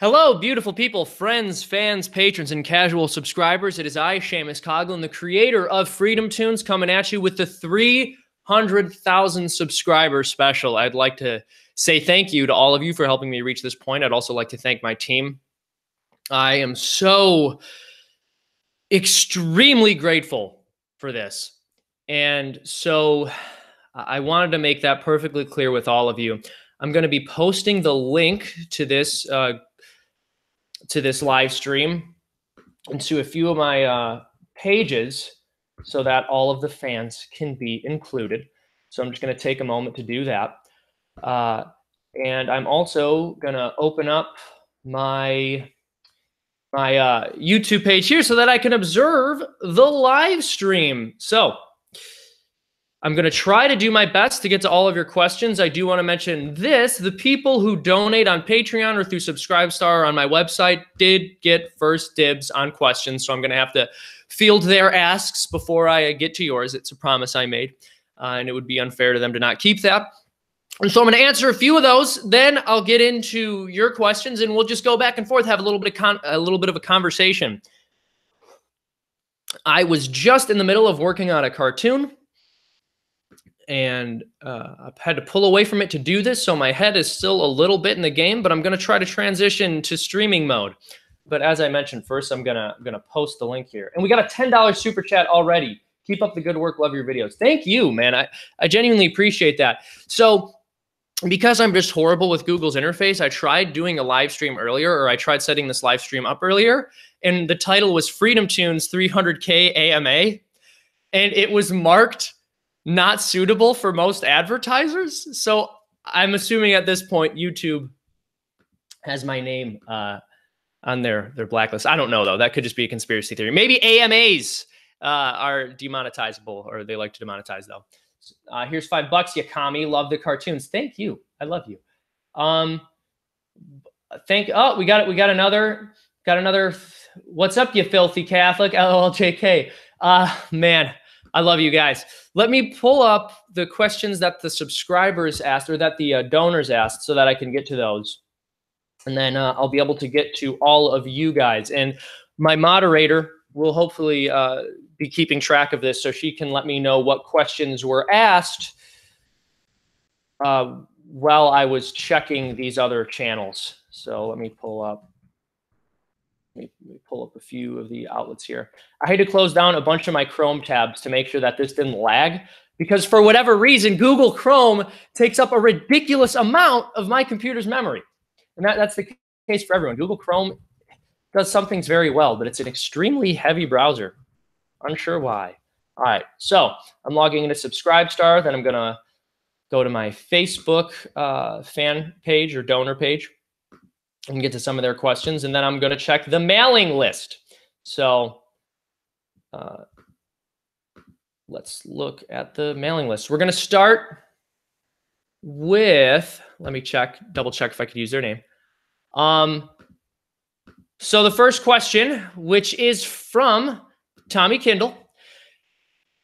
Hello, beautiful people, friends, fans, patrons, and casual subscribers. It is I, Seamus Coughlin, the creator of Freedomtoons, coming at you with the 300,000 subscriber special. I'd like to say thank you to all of you for helping me reach this point. I'd also like to thank my team. I am so extremely grateful for this. And so I wanted to make that perfectly clear with all of you. I'm going to be posting the link to this live stream into a few of my pages so that all of the fans can be included. So I'm just going to take a moment to do that. And I'm also going to open up my YouTube page here so that I can observe the live stream. So I'm going to try to do my best to get to all of your questions. I do want to mention this. The people who donate on Patreon or through Subscribestar or on my website did get first dibs on questions. So I'm going to have to field their asks before I get to yours. It's a promise I made, and it would be unfair to them to not keep that. And so I'm going to answer a few of those. Then I'll get into your questions, and we'll just go back and forth, have a little bit of a conversation. I was just in the middle of working on a cartoon, and I've had to pull away from it to do this, so my head is still a little bit in the game, but I'm going to try to transition to streaming mode. But as I mentioned, first I'm gonna post the link here. And we got a $10 super chat already. Keep up the good work. Love your videos. Thank you, man. I genuinely appreciate that. So because I'm just horrible with Google's interface, I tried doing a live stream earlier, or I tried setting this live stream up earlier, and the title was Freedomtoons 300K AMA, and it was marked not suitable for most advertisers. So I'm assuming at this point YouTube has my name on their blacklist. I don't know, though. That could just be a conspiracy theory. Maybe AMAs are demonetizable, or they like to demonetize, though. Here's $5, Yakami. Love the cartoons. Thank you. I love you. Oh, we got another. What's up, you filthy Catholic? LLJK. Man, I love you guys. Let me pull up the questions that the subscribers asked, or that the donors asked, so that I can get to those. And then I'll be able to get to all of you guys. And my moderator will hopefully be keeping track of this, so she can let me know what questions were asked while I was checking these other channels. So let me pull up. Let me pull up a few of the outlets here. I had to close down a bunch of my Chrome tabs to make sure that this didn't lag, because for whatever reason, Google Chrome takes up a ridiculous amount of my computer's memory. And that's the case for everyone. Google Chrome does some things very well, but it's an extremely heavy browser. Unsure why. All right, so I'm logging into Subscribestar. Then I'm going to go to my Facebook fan page or donor page and get to some of their questions. And then I'm going to check the mailing list. So let's look at the mailing list. We're going to start with, let me double check if I could use their name. So the first question, which is from Tommy Kindle,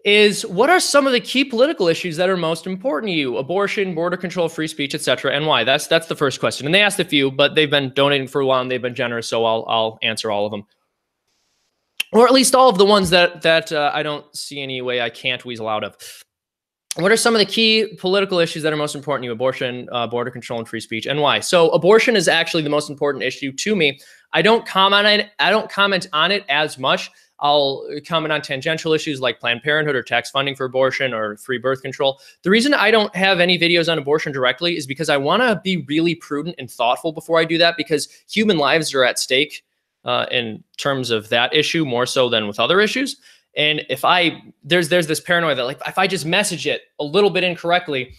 is what are some of the key political issues that are most important to you? Abortion, border control, free speech, etc., and why? That's the first question. And they asked a few, but they've been donating for a while and they've been generous, so I'll answer all of them, or at least all of the ones that I don't see any way I can't weasel out of. What are some of the key political issues that are most important to you? Abortion, border control, and free speech, and why? So abortion is actually the most important issue to me. I don't comment on it as much. I'll comment on tangential issues like Planned Parenthood or tax funding for abortion or free birth control. The reason I don't have any videos on abortion directly is because I want to be really prudent and thoughtful before I do that, because human lives are at stake in terms of that issue more so than with other issues. And if there's this paranoia that, like, if I just message it a little bit incorrectly,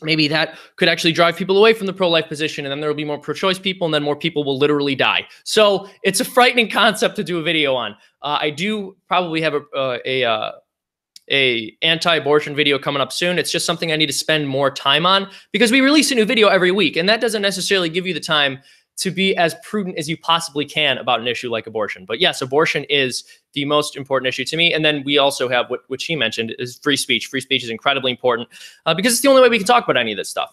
maybe that could actually drive people away from the pro-life position, and then there will be more pro-choice people, and then more people will literally die. So it's a frightening concept to do a video on. I do probably have a anti-abortion video coming up soon. It's just something I need to spend more time on, because we release a new video every week, and that doesn't necessarily give you the time to be as prudent as you possibly can about an issue like abortion. But yes, abortion is the most important issue to me. And then we also have which he mentioned, is free speech. Free speech is incredibly important because it's the only way we can talk about any of this stuff.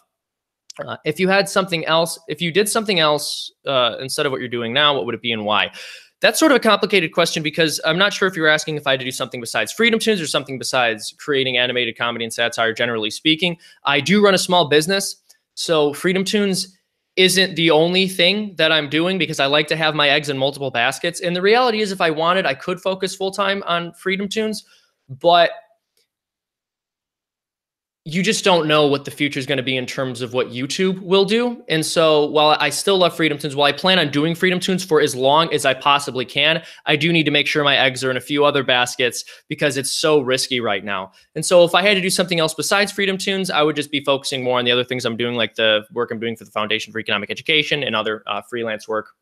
If you had something else, if you did something else instead of what you're doing now, what would it be and why? That's sort of a complicated question because I'm not sure if you're asking if I had to do something besides Freedomtoons or something besides creating animated comedy and satire, generally speaking. I do run a small business, so Freedomtoons isn't the only thing that I'm doing because I like to have my eggs in multiple baskets. And the reality is, if I wanted, I could focus full-time on Freedomtoons, but you just don't know what the future is going to be in terms of what YouTube will do. And so while I still love Freedomtoons, while I plan on doing Freedomtoons for as long as I possibly can, I do need to make sure my eggs are in a few other baskets because it's so risky right now. And so if I had to do something else besides Freedomtoons, I would just be focusing more on the other things I'm doing, like the work I'm doing for the Foundation for Economic Education and other freelance work.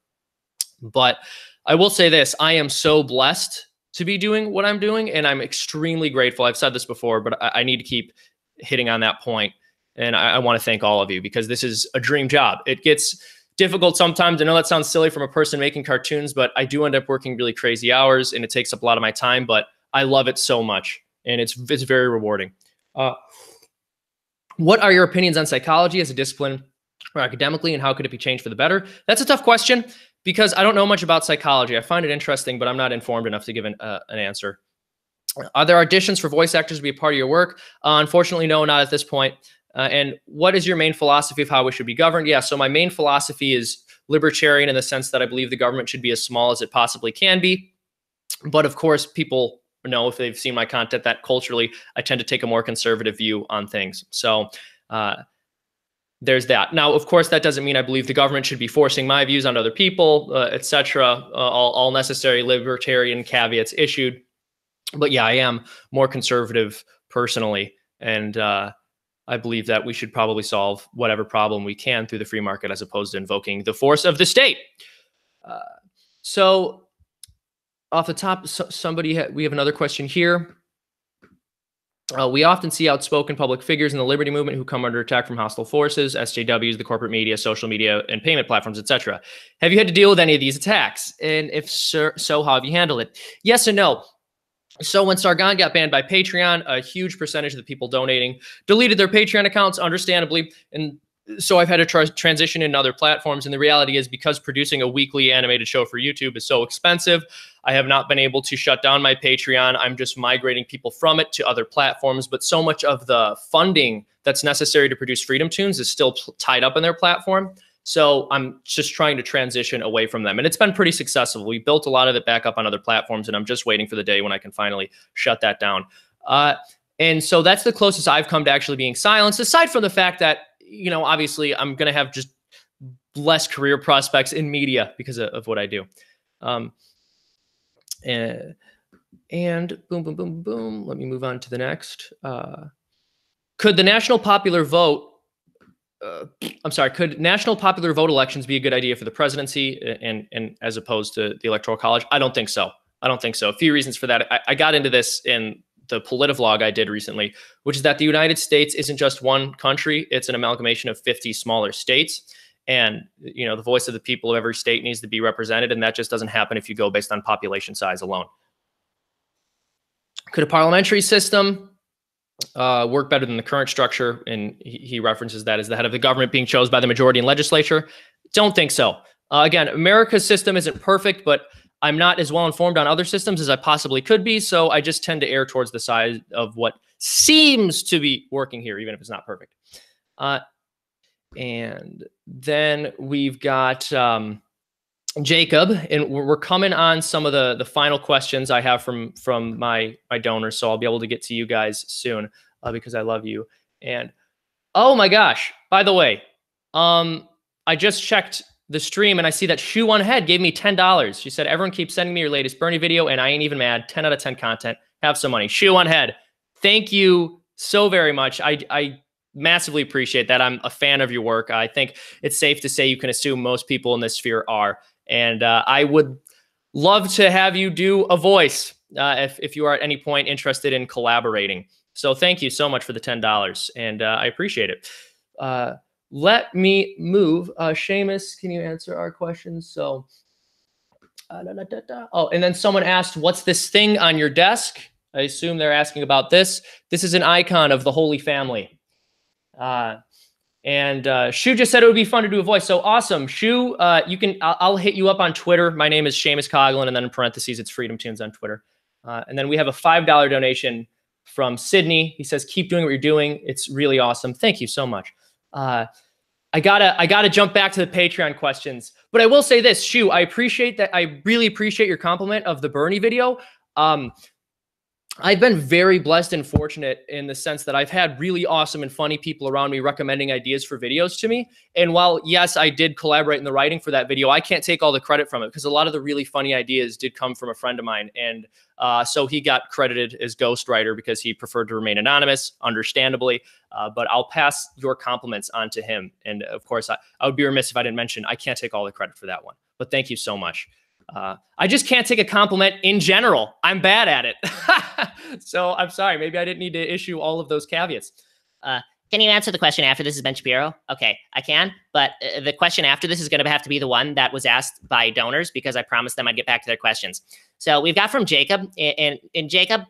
But I will say this, I am so blessed to be doing what I'm doing, and I'm extremely grateful. I've said this before, but I need to keep hitting on that point. And I want to thank all of you because this is a dream job. It gets difficult sometimes. I know that sounds silly from a person making cartoons, but I do end up working really crazy hours and it takes up a lot of my time, but I love it so much. And it's very rewarding. What are your opinions on psychology as a discipline or academically, and how could it be changed for the better? That's a tough question because I don't know much about psychology. I find it interesting, but I'm not informed enough to give an answer. Are there auditions for voice actors to be a part of your work? Unfortunately, no, not at this point. And what is your main philosophy of how we should be governed? Yeah, so my main philosophy is libertarian in the sense that I believe the government should be as small as it possibly can be. But of course, people know, if they've seen my content, that culturally, I tend to take a more conservative view on things. So there's that. Now, of course, that doesn't mean I believe the government should be forcing my views on other people, etc. All necessary libertarian caveats issued. But yeah, I am more conservative personally, and I believe that we should probably solve whatever problem we can through the free market as opposed to invoking the force of the state. So off the top, we have another question here. We often see outspoken public figures in the liberty movement who come under attack from hostile forces, SJWs, the corporate media, social media, and payment platforms, etc. Have you had to deal with any of these attacks? And if so, how have you handled it? Yes and no. So when Sargon got banned by Patreon, a huge percentage of the people donating deleted their Patreon accounts, understandably. And so I've had to transition in other platforms. And the reality is, because producing a weekly animated show for YouTube is so expensive, I have not been able to shut down my Patreon. I'm just migrating people from it to other platforms. But so much of the funding that's necessary to produce Freedomtoons is still tied up in their platform. So I'm just trying to transition away from them. And it's been pretty successful. We built a lot of it back up on other platforms, and I'm just waiting for the day when I can finally shut that down. And so that's the closest I've come to actually being silenced, aside from the fact that, you know, obviously I'm going to have just less career prospects in media because of what I do. And boom, boom, boom, boom. Let me move on to the next. Could national popular vote elections be a good idea for the presidency and as opposed to the electoral college? I don't think so. A few reasons for that. I got into this in the politivlog I did recently, which is that the United States isn't just one country. It's an amalgamation of 50 smaller states. And, you know, the voice of the people of every state needs to be represented. And that just doesn't happen if you go based on population size alone. Could a parliamentary system work better than the current structure? And he references that as the head of the government being chosen by the majority in legislature. Don't think so. Again, America's system isn't perfect, but I'm not as well informed on other systems as I possibly could be. So I just tend to err towards the side of what seems to be working here, even if it's not perfect. And then we've got Jacob, and we're coming on some of the final questions I have from my donors, so I'll be able to get to you guys soon because I love you. And oh my gosh, by the way, I just checked the stream and I see that Shoe One Head gave me $10. She said, everyone keeps sending me your latest Bernie video and I ain't even mad. 10 out of 10 content. Have some money. Shoe One Head, thank you so very much. I massively appreciate that. I'm a fan of your work. I think it's safe to say you can assume most people in this sphere are. And I would love to have you do a voice if you are at any point interested in collaborating. So thank you so much for the $10, and I appreciate it. Let me move. Seamus, can you answer our questions? So, oh, and then someone asked, what's this thing on your desk? I assume they're asking about this. This is an icon of the Holy Family. And Shu just said it would be fun to do a voice. So awesome. Shu, I'll hit you up on Twitter. My name is Seamus Coughlin, and then in parentheses, it's Freedomtoons on Twitter. And then we have a $5 donation from Sydney. He says, keep doing what you're doing. It's really awesome. Thank you so much. I gotta jump back to the Patreon questions, but I will say this, Shu, I appreciate that. I really appreciate your compliment of the Bernie video. I've been very blessed and fortunate in the sense that I've had really awesome and funny people around me recommending ideas for videos to me. And while, yes, I did collaborate in the writing for that video, I can't take all the credit from it because a lot of the really funny ideas did come from a friend of mine. And so he got credited as ghostwriter because he preferred to remain anonymous, understandably. But I'll pass your compliments on to him. And of course, I would be remiss if I didn't mention I can't take all the credit for that one. But thank you so much. I just can't take a compliment in general. I'm bad at it. So I'm sorry. Maybe I didn't need to issue all of those caveats. Can you answer the question after this is Ben Shapiro? Okay, I can. But the question after this is going to have to be the one that was asked by donors because I promised them I'd get back to their questions. So we've got from Jacob. And Jacob,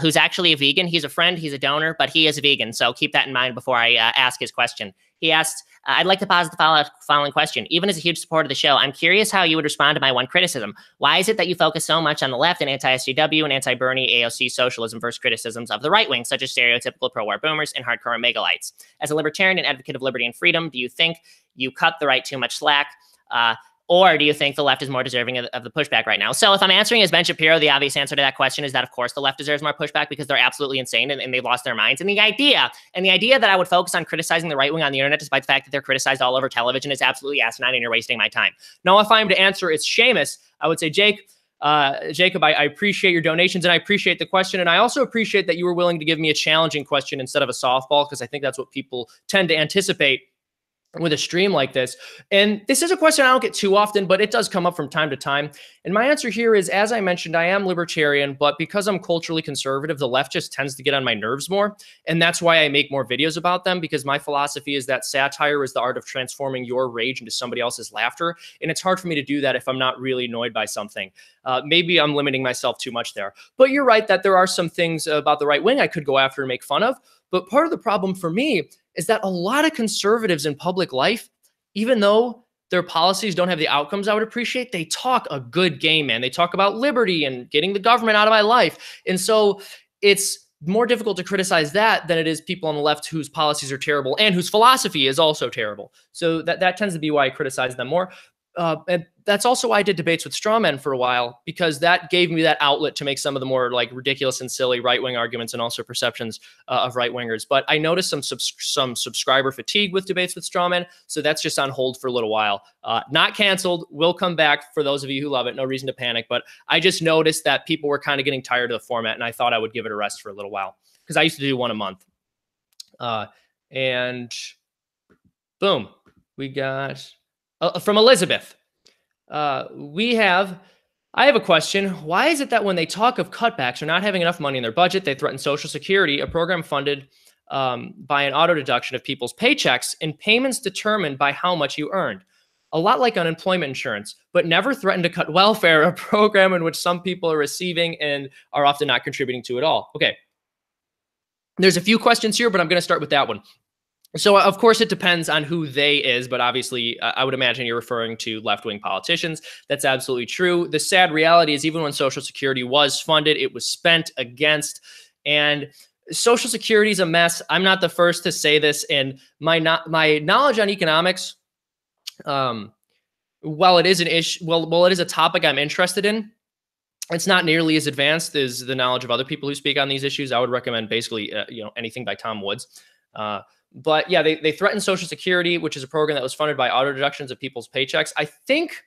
who's actually a vegan. He's a friend. He's a donor, but he is a vegan. So keep that in mind before I ask his question. He asked, I'd like to pose the following question. Even as a huge supporter of the show, I'm curious how you would respond to my one criticism. Why is it that you focus so much on the left and anti-SJW and anti-Bernie AOC socialism versus criticisms of the right wing, such as stereotypical pro-war boomers and hardcore megalites? As a libertarian and advocate of liberty and freedom, do you think you cut the right too much slack? Or do you think the left is more deserving of the pushback right now? So if I'm answering as Ben Shapiro, the obvious answer to that question is that, of course, the left deserves more pushback because they're absolutely insane and they've lost their minds. And the idea that I would focus on criticizing the right wing on the internet, despite the fact that they're criticized all over television, is absolutely asinine and you're wasting my time. Now, if I'm to answer it's Seamus, I would say, Jacob, I appreciate your donations and I appreciate the question. And I also appreciate that you were willing to give me a challenging question instead of a softball, because I think that's what people tend to anticipate with a stream like this. And this is a question I don't get too often, but it does come up from time to time. And my answer here is, as I mentioned, I am libertarian, but because I'm culturally conservative, the left just tends to get on my nerves more. And that's why I make more videos about them, because my philosophy is that satire is the art of transforming your rage into somebody else's laughter. And it's hard for me to do that if I'm not really annoyed by something. Maybe I'm limiting myself too much there. But you're right that there are some things about the right wing I could go after and make fun of. But part of the problem for me is that a lot of conservatives in public life, even though their policies don't have the outcomes I would appreciate, they talk a good game, man. They talk about liberty and getting the government out of my life. And so it's more difficult to criticize that than it is people on the left whose policies are terrible and whose philosophy is also terrible. So that tends to be why I criticize them more. And that's also why I did debates with straw men for a while, because that gave me that outlet to make some of the more like ridiculous and silly right-wing arguments and also perceptions of right-wingers. But I noticed some subscriber fatigue with debates with straw men. So that's just on hold for a little while. Not canceled. Will come back for those of you who love it. No reason to panic. But I just noticed that people were kind of getting tired of the format, and I thought I would give it a rest for a little while because I used to do one a month. And boom, we got... from Elizabeth, I have a question. Why is it that when they talk of cutbacks or not having enough money in their budget, they threaten Social Security, a program funded by an auto deduction of people's paychecks and payments determined by how much you earned? A lot like unemployment insurance, but never threaten to cut welfare, a program in which some people are receiving and are often not contributing to at all. Okay. There's a few questions here, but I'm going to start with that one. So, of course, it depends on who they is, but obviously, I would imagine you're referring to left-wing politicians. That's absolutely true. The sad reality is even when Social Security was funded, it was spent against, and Social Security is a mess. I'm not the first to say this, and my knowledge on economics, while it is an issue, well, it is a topic I'm interested in, it's not nearly as advanced as the knowledge of other people who speak on these issues. I would recommend basically, anything by Tom Woods. But yeah, they threatened Social Security, which is a program that was funded by auto deductions of people's paychecks. I think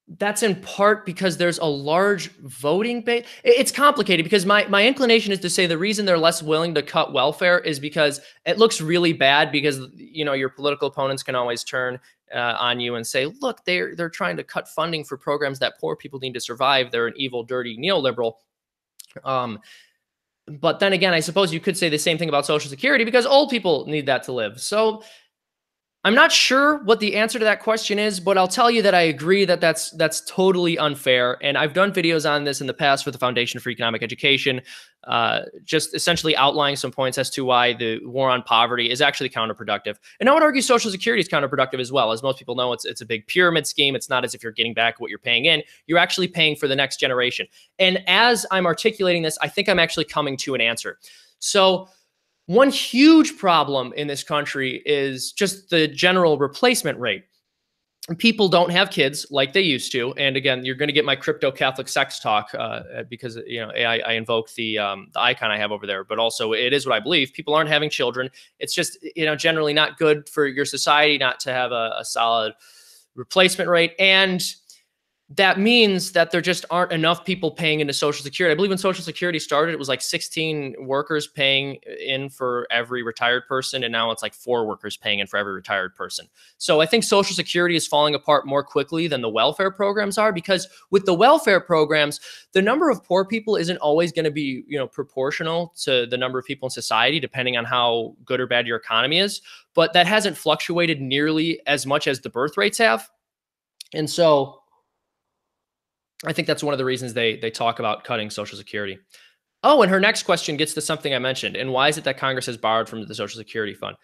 that's in part because there's a large voting base. It's complicated because my inclination is to say the reason they're less willing to cut welfare is because it looks really bad because, your political opponents can always turn on you and say, look, they're trying to cut funding for programs that poor people need to survive. They're an evil, dirty neoliberal. But then again, I suppose you could say the same thing about Social Security because old people need that to live. So I'm not sure what the answer to that question is, but I'll tell you that I agree that that's totally unfair. And I've done videos on this in the past for the Foundation for Economic Education, just essentially outlining some points as to why the war on poverty is actually counterproductive. And I would argue Social Security is counterproductive as well. As most people know, it's a big pyramid scheme. It's not as if you're getting back what you're paying in. You're actually paying for the next generation. And as I'm articulating this, I think I'm actually coming to an answer. So one huge problem in this country is just the general replacement rate. People don't have kids like they used to. And again, you're going to get my crypto Catholic sex talk because, you know, I invoke the icon I have over there, but also it is what I believe. People aren't having children. It's just, you know, generally not good for your society not to have a solid replacement rate. And that means that there just aren't enough people paying into Social Security. I believe when Social Security started, it was like 16 workers paying in for every retired person. And now it's like 4 workers paying in for every retired person. So I think Social Security is falling apart more quickly than the welfare programs are, because with the welfare programs, the number of poor people isn't always going to be, you know, proportional to the number of people in society, depending on how good or bad your economy is. But that hasn't fluctuated nearly as much as the birth rates have. And so I think that's one of the reasons they talk about cutting Social Security. Oh, and her next question gets to something I mentioned. And why is it that Congress has borrowed from the Social Security fund,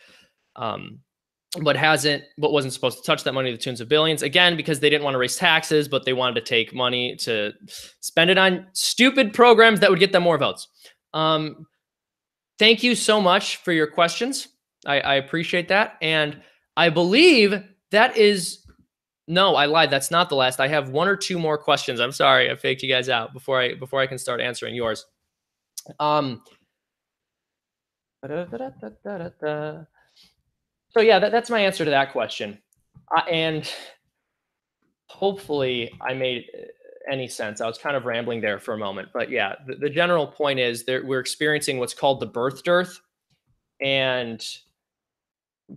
but wasn't supposed to touch that money to the tunes of billions? Again, because they didn't want to raise taxes, but they wanted to take money to spend it on stupid programs that would get them more votes. Thank you so much for your questions. I appreciate that. And I believe that is... No, I lied. That's not the last. I have 1 or 2 more questions. I'm sorry. I faked you guys out before I can start answering yours. So yeah, that's my answer to that question. And hopefully I made any sense. I was kind of rambling there for a moment, but yeah, the general point is that we're experiencing what's called the birth dearth, and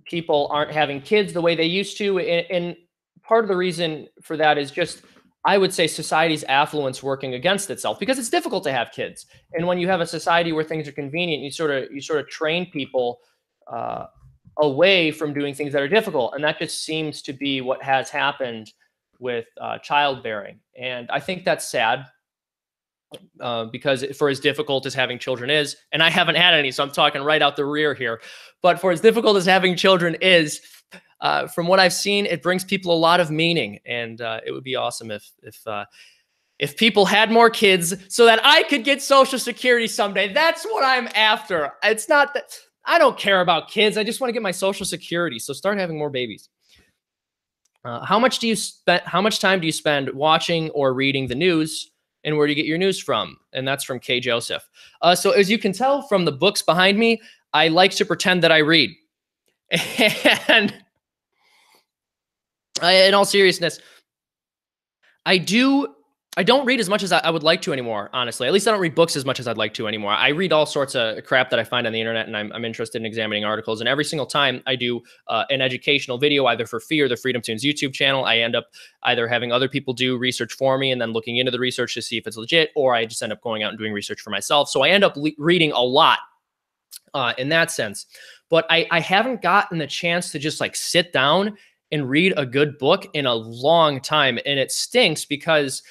people aren't having kids the way they used to. And part of the reason for that is just, I would say, society's affluence working against itself, because it's difficult to have kids. And when you have a society where things are convenient, you sort of train people away from doing things that are difficult. And that just seems to be what has happened with childbearing. And I think that's sad, because for as difficult as having children is, and I haven't had any, so I'm talking right out the rear here, but for as difficult as having children is, from what I've seen, it brings people a lot of meaning. And it would be awesome if people had more kids so that I could get Social Security someday. That's what I'm after. It's not that I don't care about kids. I just want to get my Social Security. So start having more babies. How much time do you spend watching or reading the news, and where do you get your news from? And that's from K. Joseph. So as you can tell from the books behind me, I like to pretend that I read. And in all seriousness, I don't read as much as I would like to anymore, honestly. At least I don't read books as much as I'd like to anymore. I read all sorts of crap that I find on the internet, and I'm interested in examining articles. And every single time I do an educational video, either for free or the Freedomtoons YouTube channel, I end up either having other people do research for me and then looking into the research to see if it's legit, or I just end up going out and doing research for myself. So I end up reading a lot in that sense. But I haven't gotten the chance to just like sit down and read a good book in a long time. And it stinks because,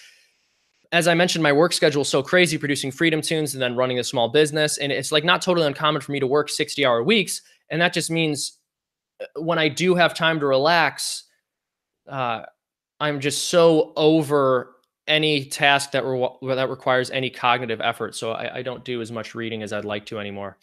as I mentioned, my work schedule is so crazy, producing Freedomtoons and then running a small business. And it's like not totally uncommon for me to work 60-hour weeks. And that just means when I do have time to relax, I'm just so over any task that requires any cognitive effort. So I don't do as much reading as I'd like to anymore.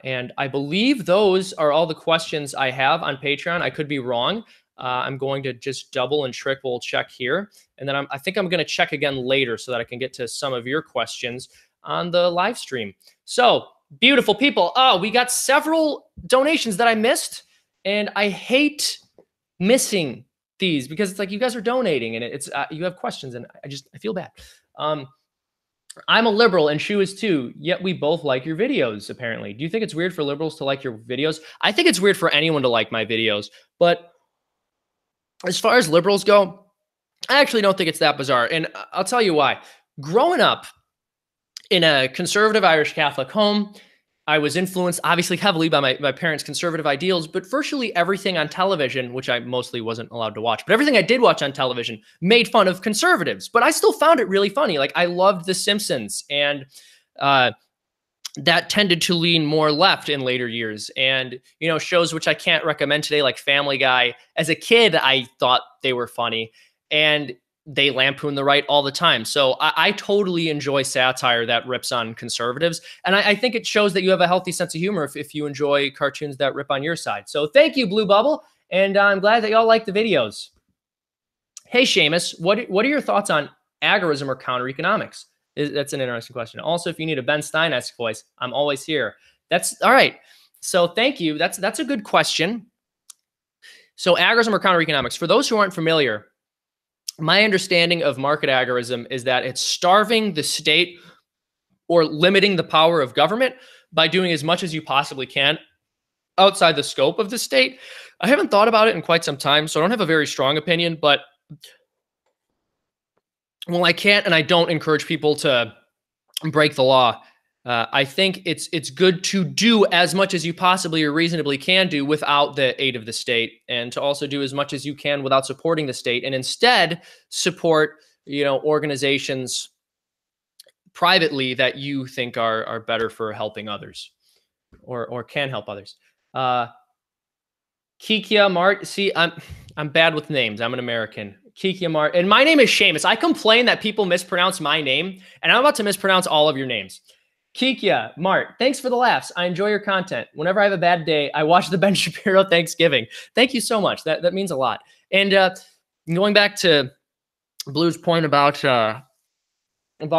And I believe those are all the questions I have on Patreon. I could be wrong. I'm going to just double and triple check here. And then I think I'm going to check again later so that I can get to some of your questions on the live stream. So beautiful people. Oh, we got several donations that I missed, and I hate missing these because it's like you guys are donating and it's you have questions, and I feel bad. I'm a liberal and Shu is too, yet we both like your videos, apparently. Do you think it's weird for liberals to like your videos? I think it's weird for anyone to like my videos, but as far as liberals go, I actually don't think it's that bizarre. And I'll tell you why. Growing up in a conservative Irish Catholic home, I was influenced obviously heavily by my parents' conservative ideals, but virtually everything on television, which I mostly wasn't allowed to watch, but everything I did watch on television made fun of conservatives. But I still found it really funny. Like I loved The Simpsons, and that tended to lean more left in later years. And, you know, shows which I can't recommend today, like Family Guy. As a kid, I thought they were funny, and they lampoon the right all the time. So I totally enjoy satire that rips on conservatives. And I think it shows that you have a healthy sense of humor if you enjoy cartoons that rip on your side. So thank you, Blue Bubble. And I'm glad that y'all like the videos. Hey, Seamus, what are your thoughts on agorism or counter economics? That's an interesting question. Also, if you need a Ben Stein-esque voice, I'm always here. That's all right. So thank you. That's a good question. So agorism or counter economics, for those who aren't familiar, my understanding of market agorism is that it's starving the state or limiting the power of government by doing as much as you possibly can outside the scope of the state. I haven't thought about it in quite some time, so I don't have a very strong opinion, but well, I can't and I don't encourage people to break the law. I think it's good to do as much as you possibly or reasonably can do without the aid of the state, and to also do as much as you can without supporting the state, and instead support, you know, organizations privately that you think are better for helping others or can help others. Kikia Mart. See, I'm bad with names. I'm an American. Kikia Mart. And my name is Seamus. I complain that people mispronounce my name, and I'm about to mispronounce all of your names. Kikia Mart, thanks for the laughs. I enjoy your content. Whenever I have a bad day, I watch the Ben Shapiro Thanksgiving. Thank you so much. That means a lot. And going back to Blue's point about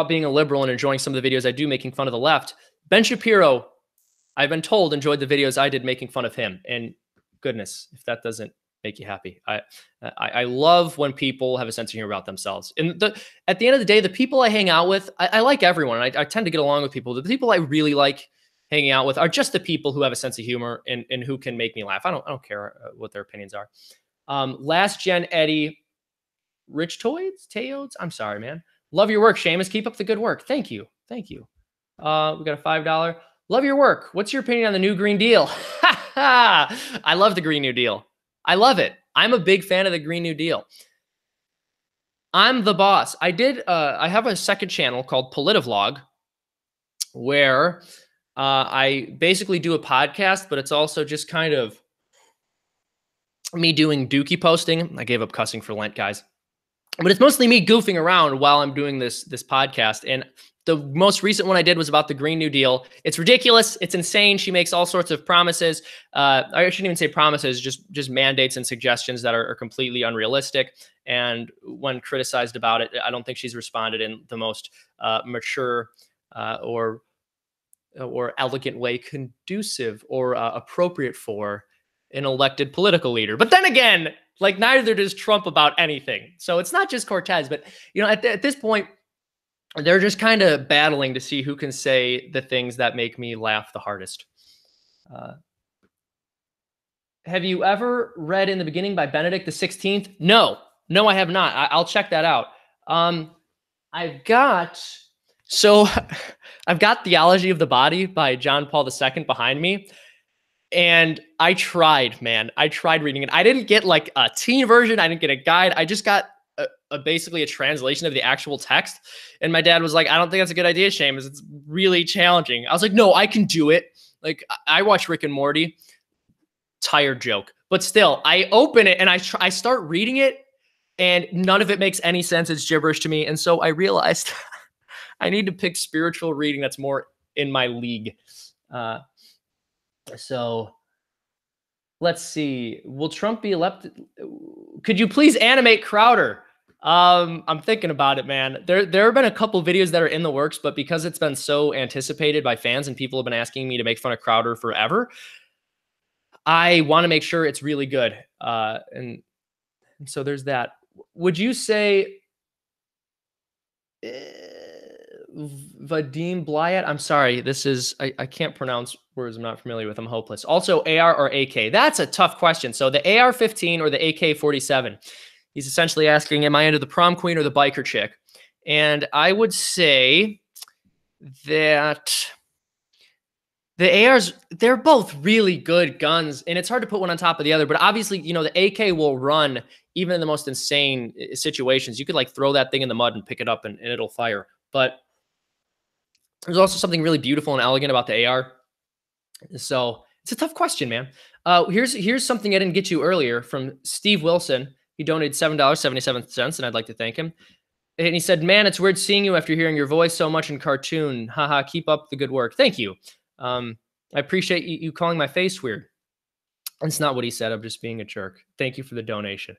being a liberal and enjoying some of the videos I do making fun of the left, Ben Shapiro, I've been told, enjoyed the videos I did making fun of him. And goodness, if that doesn't make you happy. I love when people have a sense of humor about themselves. And at the end of the day, the people I hang out with, I like everyone. I tend to get along with people. The people I really like hanging out with are just the people who have a sense of humor and who can make me laugh. I don't care what their opinions are. Last Gen Eddie, Rich Teodes? I'm sorry, man. Love your work, Seamus. Keep up the good work. Thank you. Thank you. We got a $5. Love your work. What's your opinion on the new Green Deal? I love the Green New Deal. I love it. I'm a big fan of the Green New Deal. I'm the boss. I have a second channel called Politivlog where I basically do a podcast, but it's also just kind of me doing dookie posting. I gave up cussing for Lent, guys. But it's mostly me goofing around while I'm doing this podcast. And the most recent one I did was about the Green New Deal. It's ridiculous. It's insane. She makes all sorts of promises. I shouldn't even say promises, just mandates and suggestions that are completely unrealistic. And when criticized about it, I don't think she's responded in the most mature or elegant way conducive or appropriate for an elected political leader. But then again, like neither does Trump about anything. So it's not just Cortez, but you know, at this point, they're just kind of battling to see who can say the things that make me laugh the hardest. Have you ever read In the Beginning by Benedict XVI? No, I have not. I'll check that out. I've got Theology of the Body by John Paul II behind me. And I tried, man. I tried reading it. I didn't get like a teen version. I didn't get a guide. I just got basically a translation of the actual text. And my dad was like, I don't think that's a good idea, Seamus. It's really challenging. I was like, no, I can do it. Like I watch Rick and Morty. Tired joke. But still, I open it and I start reading it and none of it makes any sense. It's gibberish to me. And so I realized I need to pick spiritual reading that's more in my league. So let's see. Will Trump be elected? Could you please animate Crowder? I'm thinking about it, man. There have been a couple videos that are in the works, but because it's been so anticipated by fans and people have been asking me to make fun of Crowder forever, I want to make sure it's really good. And so there's that. Would you say Vadim Blyat? I'm sorry. This is, I can't pronounce words I'm not familiar with. I'm hopeless. Also, AR or AK? That's a tough question. So the AR-15 or the AK-47? He's essentially asking, am I into the prom queen or the biker chick? And I would say that The ARs, they're both really good guns, and it's hard to put one on top of the other. But obviously, the AK will run even in the most insane situations. You could like throw that thing in the mud and pick it up, and it'll fire. But there's also something really beautiful and elegant about the AR. So it's a tough question, man. Here's something I didn't get to earlier from Steve Wilson. He donated $7.77, and I'd like to thank him. And he said, "Man, it's weird seeing you after hearing your voice so much in cartoon. Haha, keep up the good work." Thank you. I appreciate you calling my face weird. That's not what he said. I'm just being a jerk. Thank you for the donation.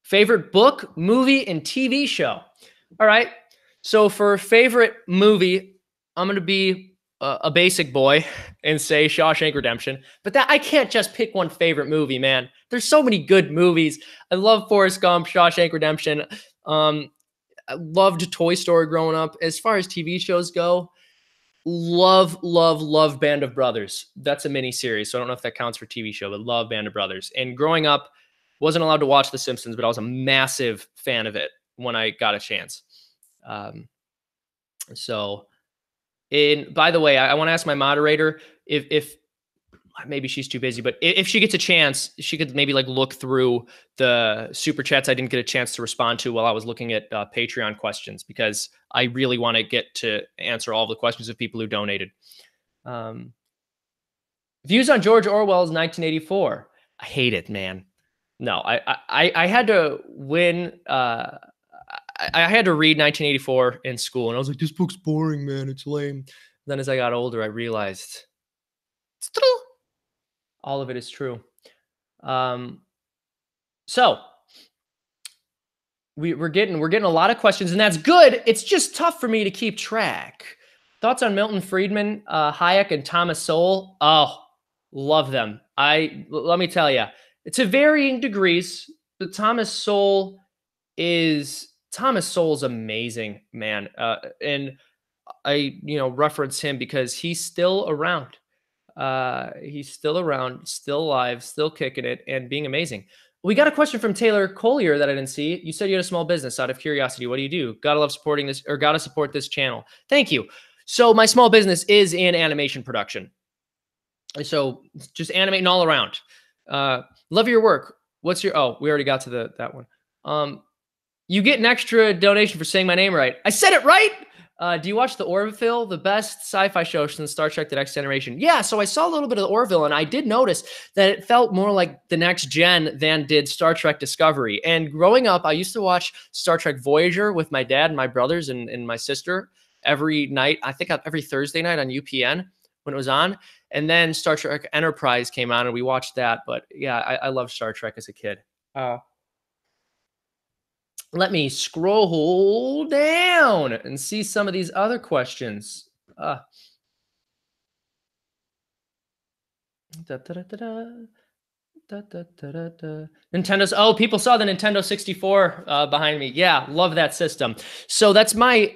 Favorite book, movie, and TV show. All right. So for favorite movie, I'm going to be a basic boy and say Shawshank Redemption. But that I can't just pick one favorite movie, man. There's so many good movies. I love Forrest Gump, Shawshank Redemption. I loved Toy Story growing up. As far as TV shows go, love Band of Brothers. That's a mini series, so I don't know if that counts for TV show, but love Band of Brothers. And growing up, wasn't allowed to watch The Simpsons, but I was a massive fan of it when I got a chance. By the way, I want to ask my moderator if maybe she's too busy, but if she gets a chance, she could maybe like look through the super chats I didn't get a chance to respond to while I was looking at Patreon questions, because I really want to get to answer all the questions of people who donated. Views on George Orwell's 1984. I hate it, man. No, I had to win. I had to read 1984 in school, and I was like, this book's boring, man. It's lame. Then as I got older, I realized it's true. All of it is true. So we're getting a lot of questions, and that's good. It's just tough for me to keep track. Thoughts on Milton Friedman, Hayek, and Thomas Sowell? Oh, love them. Let me tell you, it's to varying degrees, but Thomas Sowell's amazing, man. And I, reference him because he's still around. He's still around, still alive, still kicking it, and being amazing. We got a question from Taylor Collier that I didn't see. You said you had a small business. Out of curiosity, what do you do? Gotta love supporting this, or gotta support this channel. Thank you. So my small business is in animation production. So just animating all around. Love your work. What's your? Oh, we already got to that one. You get an extra donation for saying my name right. I said it right. Do you watch the Orville, the best sci-fi show since Star Trek: The Next Generation? Yeah, so I saw a little bit of the Orville, and I did notice that it felt more like The Next Gen than did Star Trek Discovery. And growing up, I used to watch Star Trek Voyager with my dad and my brothers and my sister every night. I think every Thursday night on UPN when it was on. And then Star Trek Enterprise came on, and we watched that. But yeah, I loved Star Trek as a kid. Let me scroll down and see some of these other questions. Nintendo's. Oh, people saw the Nintendo 64 behind me. Yeah, love that system. So that's my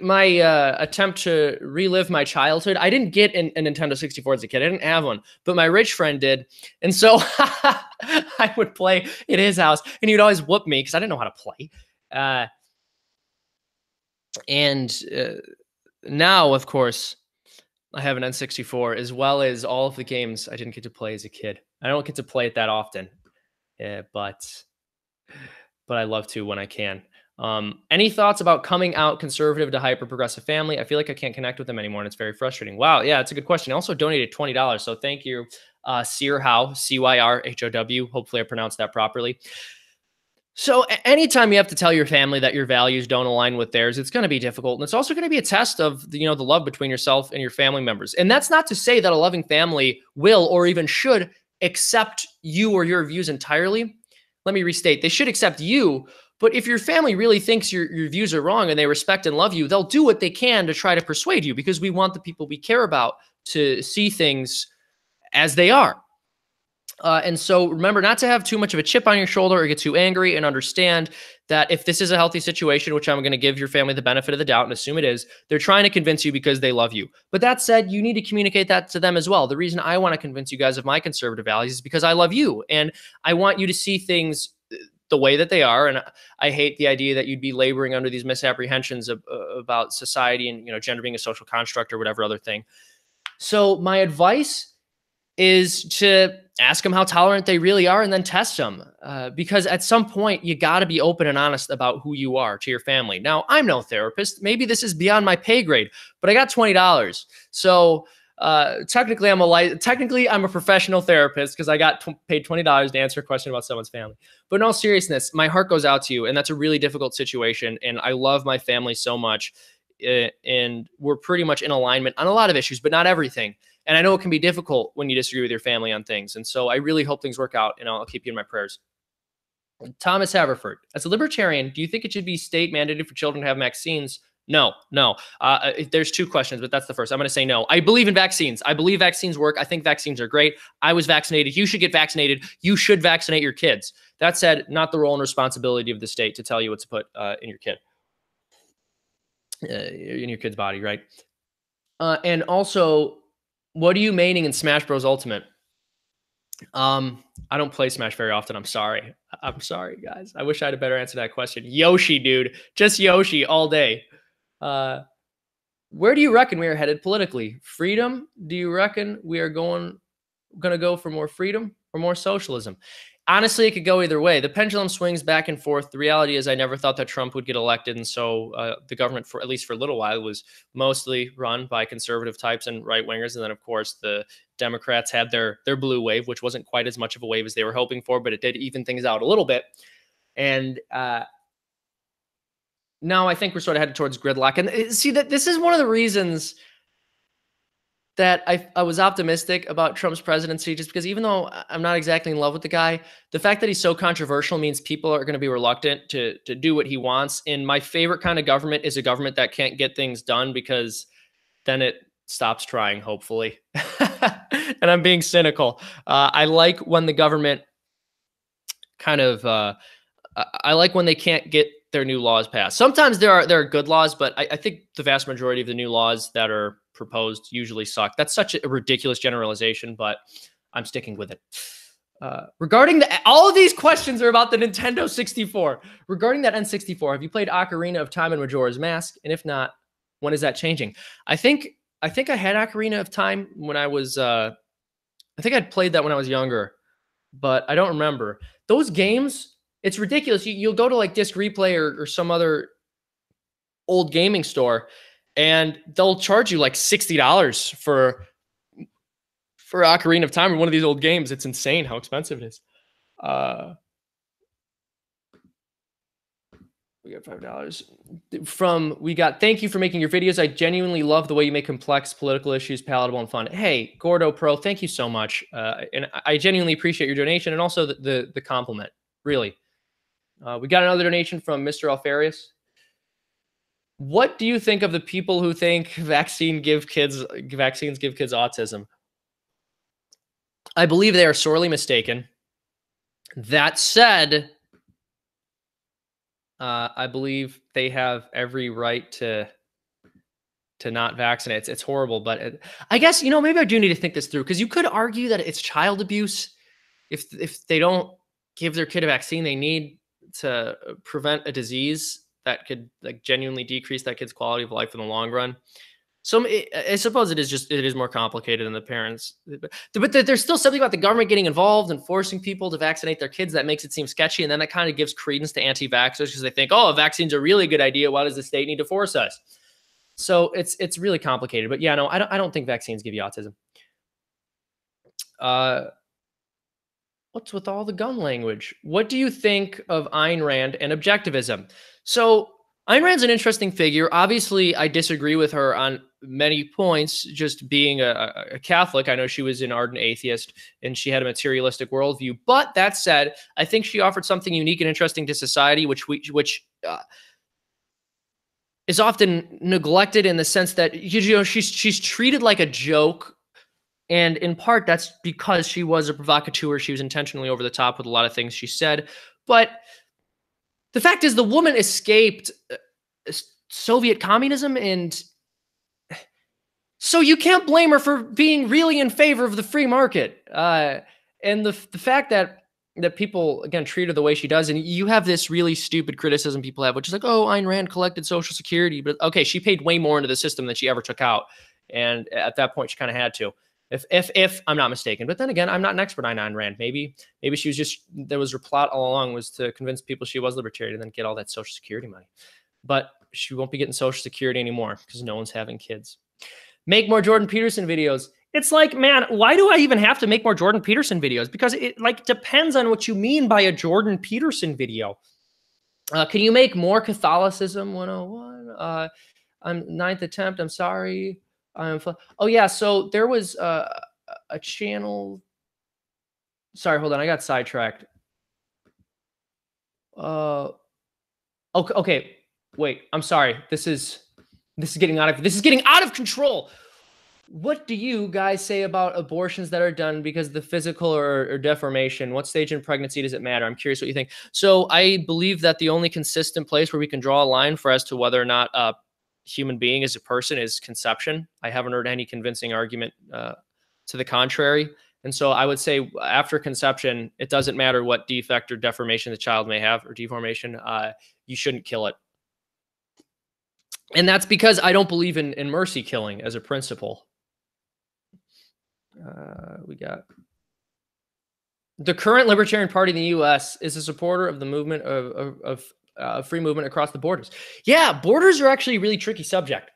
attempt to relive my childhood. I didn't get a Nintendo 64 as a kid. I didn't have one, but my rich friend did. And so I would play at his house, and he'd always whoop me because I didn't know how to play. Now, of course, I have an N64, as well as all of the games I didn't get to play as a kid. I don't get to play it that often, but I love to when I can. Any thoughts about coming out conservative to hyper-progressive family? I feel like I can't connect with them anymore, and it's very frustrating. Wow, yeah, it's a good question. I also donated $20, so thank you, Cyrhow, Cyrhow. Hopefully I pronounced that properly. So anytime you have to tell your family that your values don't align with theirs, it's going to be difficult. And it's also going to be a test of the love between yourself and your family members. And that's not to say that a loving family will or even should accept you or your views entirely. Let me restate. They should accept you. But if your family really thinks your views are wrong and they respect and love you, they'll do what they can to try to persuade you, because we want the people we care about to see things as they are. And so remember not to have too much of a chip on your shoulder or get too angry, and understand that if this is a healthy situation, which I'm going to give your family the benefit of the doubt and assume it is, they're trying to convince you because they love you. But that said, you need to communicate that to them as well. The reason I want to convince you guys of my conservative values is because I love you, and I want you to see things the way that they are. And I hate the idea that you'd be laboring under these misapprehensions about society and, gender being a social construct or whatever other thing. So my advice is to ask them how tolerant they really are and then test them. Because at some point, you got to be open and honest about who you are to your family. Now, I'm no therapist. Maybe this is beyond my pay grade, but I got $20. So technically, I'm a professional therapist because I got paid $20 to answer a question about someone's family. But in all seriousness, my heart goes out to you. And that's a really difficult situation. And I love my family so much. And we're pretty much in alignment on a lot of issues, but not everything. And I know it can be difficult when you disagree with your family on things. And so I really hope things work out, and I'll keep you in my prayers. Thomas Haverford, as a libertarian, do you think it should be state mandated for children to have vaccines? No. There's two questions, but that's the first. I'm going to say no. I believe in vaccines. I believe vaccines work. I think vaccines are great. I was vaccinated. You should get vaccinated. You should vaccinate your kids. That said, not the role and responsibility of the state to tell you what to put in your kid, in your kid's body, right? And also, what are you maining in Smash Bros. Ultimate? I don't play Smash very often. I'm sorry. Guys. I wish I had a better answer to that question. Yoshi, dude. Just Yoshi all day. Where do you reckon we are headed politically? Freedom? Do you reckon we are going to go for more freedom or more socialism? Honestly, it could go either way. The pendulum swings back and forth. The reality is I never thought that Trump would get elected. And so the government, for at least for a little while, was mostly run by conservative types and right wingers. And then, of course, the Democrats had their blue wave, which wasn't quite as much of a wave as they were hoping for, but it did even things out a little bit. And now I think we're sort of headed towards gridlock. And see, that this is one of the reasons that I was optimistic about Trump's presidency, just because even though I'm not exactly in love with the guy, the fact that he's so controversial means people are going to be reluctant to do what he wants. And my favorite kind of government is a government that can't get things done, because then it stops trying, hopefully. And I'm being cynical. I like when the government kind of, I like when they can't get their new laws passed. Sometimes there are good laws, but I think the vast majority of the new laws that are proposed usually suck. That's such a ridiculous generalization, but I'm sticking with it. Regarding all of these questions are about the Nintendo 64. Regarding that N64, have you played Ocarina of Time and Majora's Mask? And if not, when is that changing? I think I had Ocarina of Time when I was, I think I'd played that when I was younger, but I don't remember. Those games, it's ridiculous. You'll go to like Disc Replay or some other old gaming store, and they'll charge you like $60 for Ocarina of Time or one of these old games. It's insane how expensive it is. We got $5. Thank you for making your videos. I genuinely love the way you make complex political issues palatable and fun. Hey, Gordo Pro, thank you so much. And I genuinely appreciate your donation and also the compliment, really. We got another donation from Mr. Alfarius. What do you think of the people who think vaccines give kids autism? I believe they are sorely mistaken. That said, I believe they have every right to not vaccinate. It's horrible, but I guess, maybe I do need to think this through, because you could argue that it's child abuse if they don't give their kid a vaccine they need to prevent a disease that could like genuinely decrease that kid's quality of life in the long run. So I suppose it is more complicated than the parents, but there's still something about the government getting involved and forcing people to vaccinate their kids that makes it seem sketchy. And then that kind of gives credence to anti-vaxxers, because they think, oh, vaccines are really a good idea. Why does the state need to force us? So it's really complicated, but yeah, no, I don't think vaccines give you autism. What's with all the gun language? What do you think of Ayn Rand and objectivism? So Ayn Rand's an interesting figure. Obviously, I disagree with her on many points, just being a Catholic. I know she was an ardent atheist and she had a materialistic worldview. But that said, I think she offered something unique and interesting to society, which is often neglected, in the sense that, she's treated like a joke. And in part, that's because she was a provocateur. She was intentionally over the top with a lot of things she said. But the fact is, the woman escaped Soviet communism, and so you can't blame her for being really in favor of the free market. And the fact that people, again, treat her the way she does, and you have this really stupid criticism people have, which is like, oh, Ayn Rand collected Social Security, but okay, she paid way more into the system than she ever took out. And at that point, she kind of had to, if I'm not mistaken. But then again, I'm not an expert on Ayn Rand. Maybe she was just, there was her plot all along was to convince people she was libertarian and then get all that Social Security money. But she won't be getting Social Security anymore because no one's having kids. Make more Jordan Peterson videos. It's like, man, why do I even have to make more Jordan Peterson videos? Because it like depends on what you mean by a Jordan Peterson video. Can you make more Catholicism 101? I'm ninth attempt. I'm sorry. Oh yeah. So there was a channel. Sorry, hold on. I got sidetracked. Okay. Wait. I'm sorry. This is getting out of control. What do you guys say about abortions that are done because of the physical or deformation? What stage in pregnancy does it matter? I'm curious what you think. So I believe that the only consistent place where we can draw a line for as to whether or not a human being is a person is conception. I haven't heard any convincing argument to the contrary. And so I would say after conception, it doesn't matter what defect or deformation the child may have or deformation, you shouldn't kill it. And that's because I don't believe in mercy killing as a principle. We got the current Libertarian Party in the U.S. is a supporter of the movement of free movement across the borders. Yeah, borders are actually a really tricky subject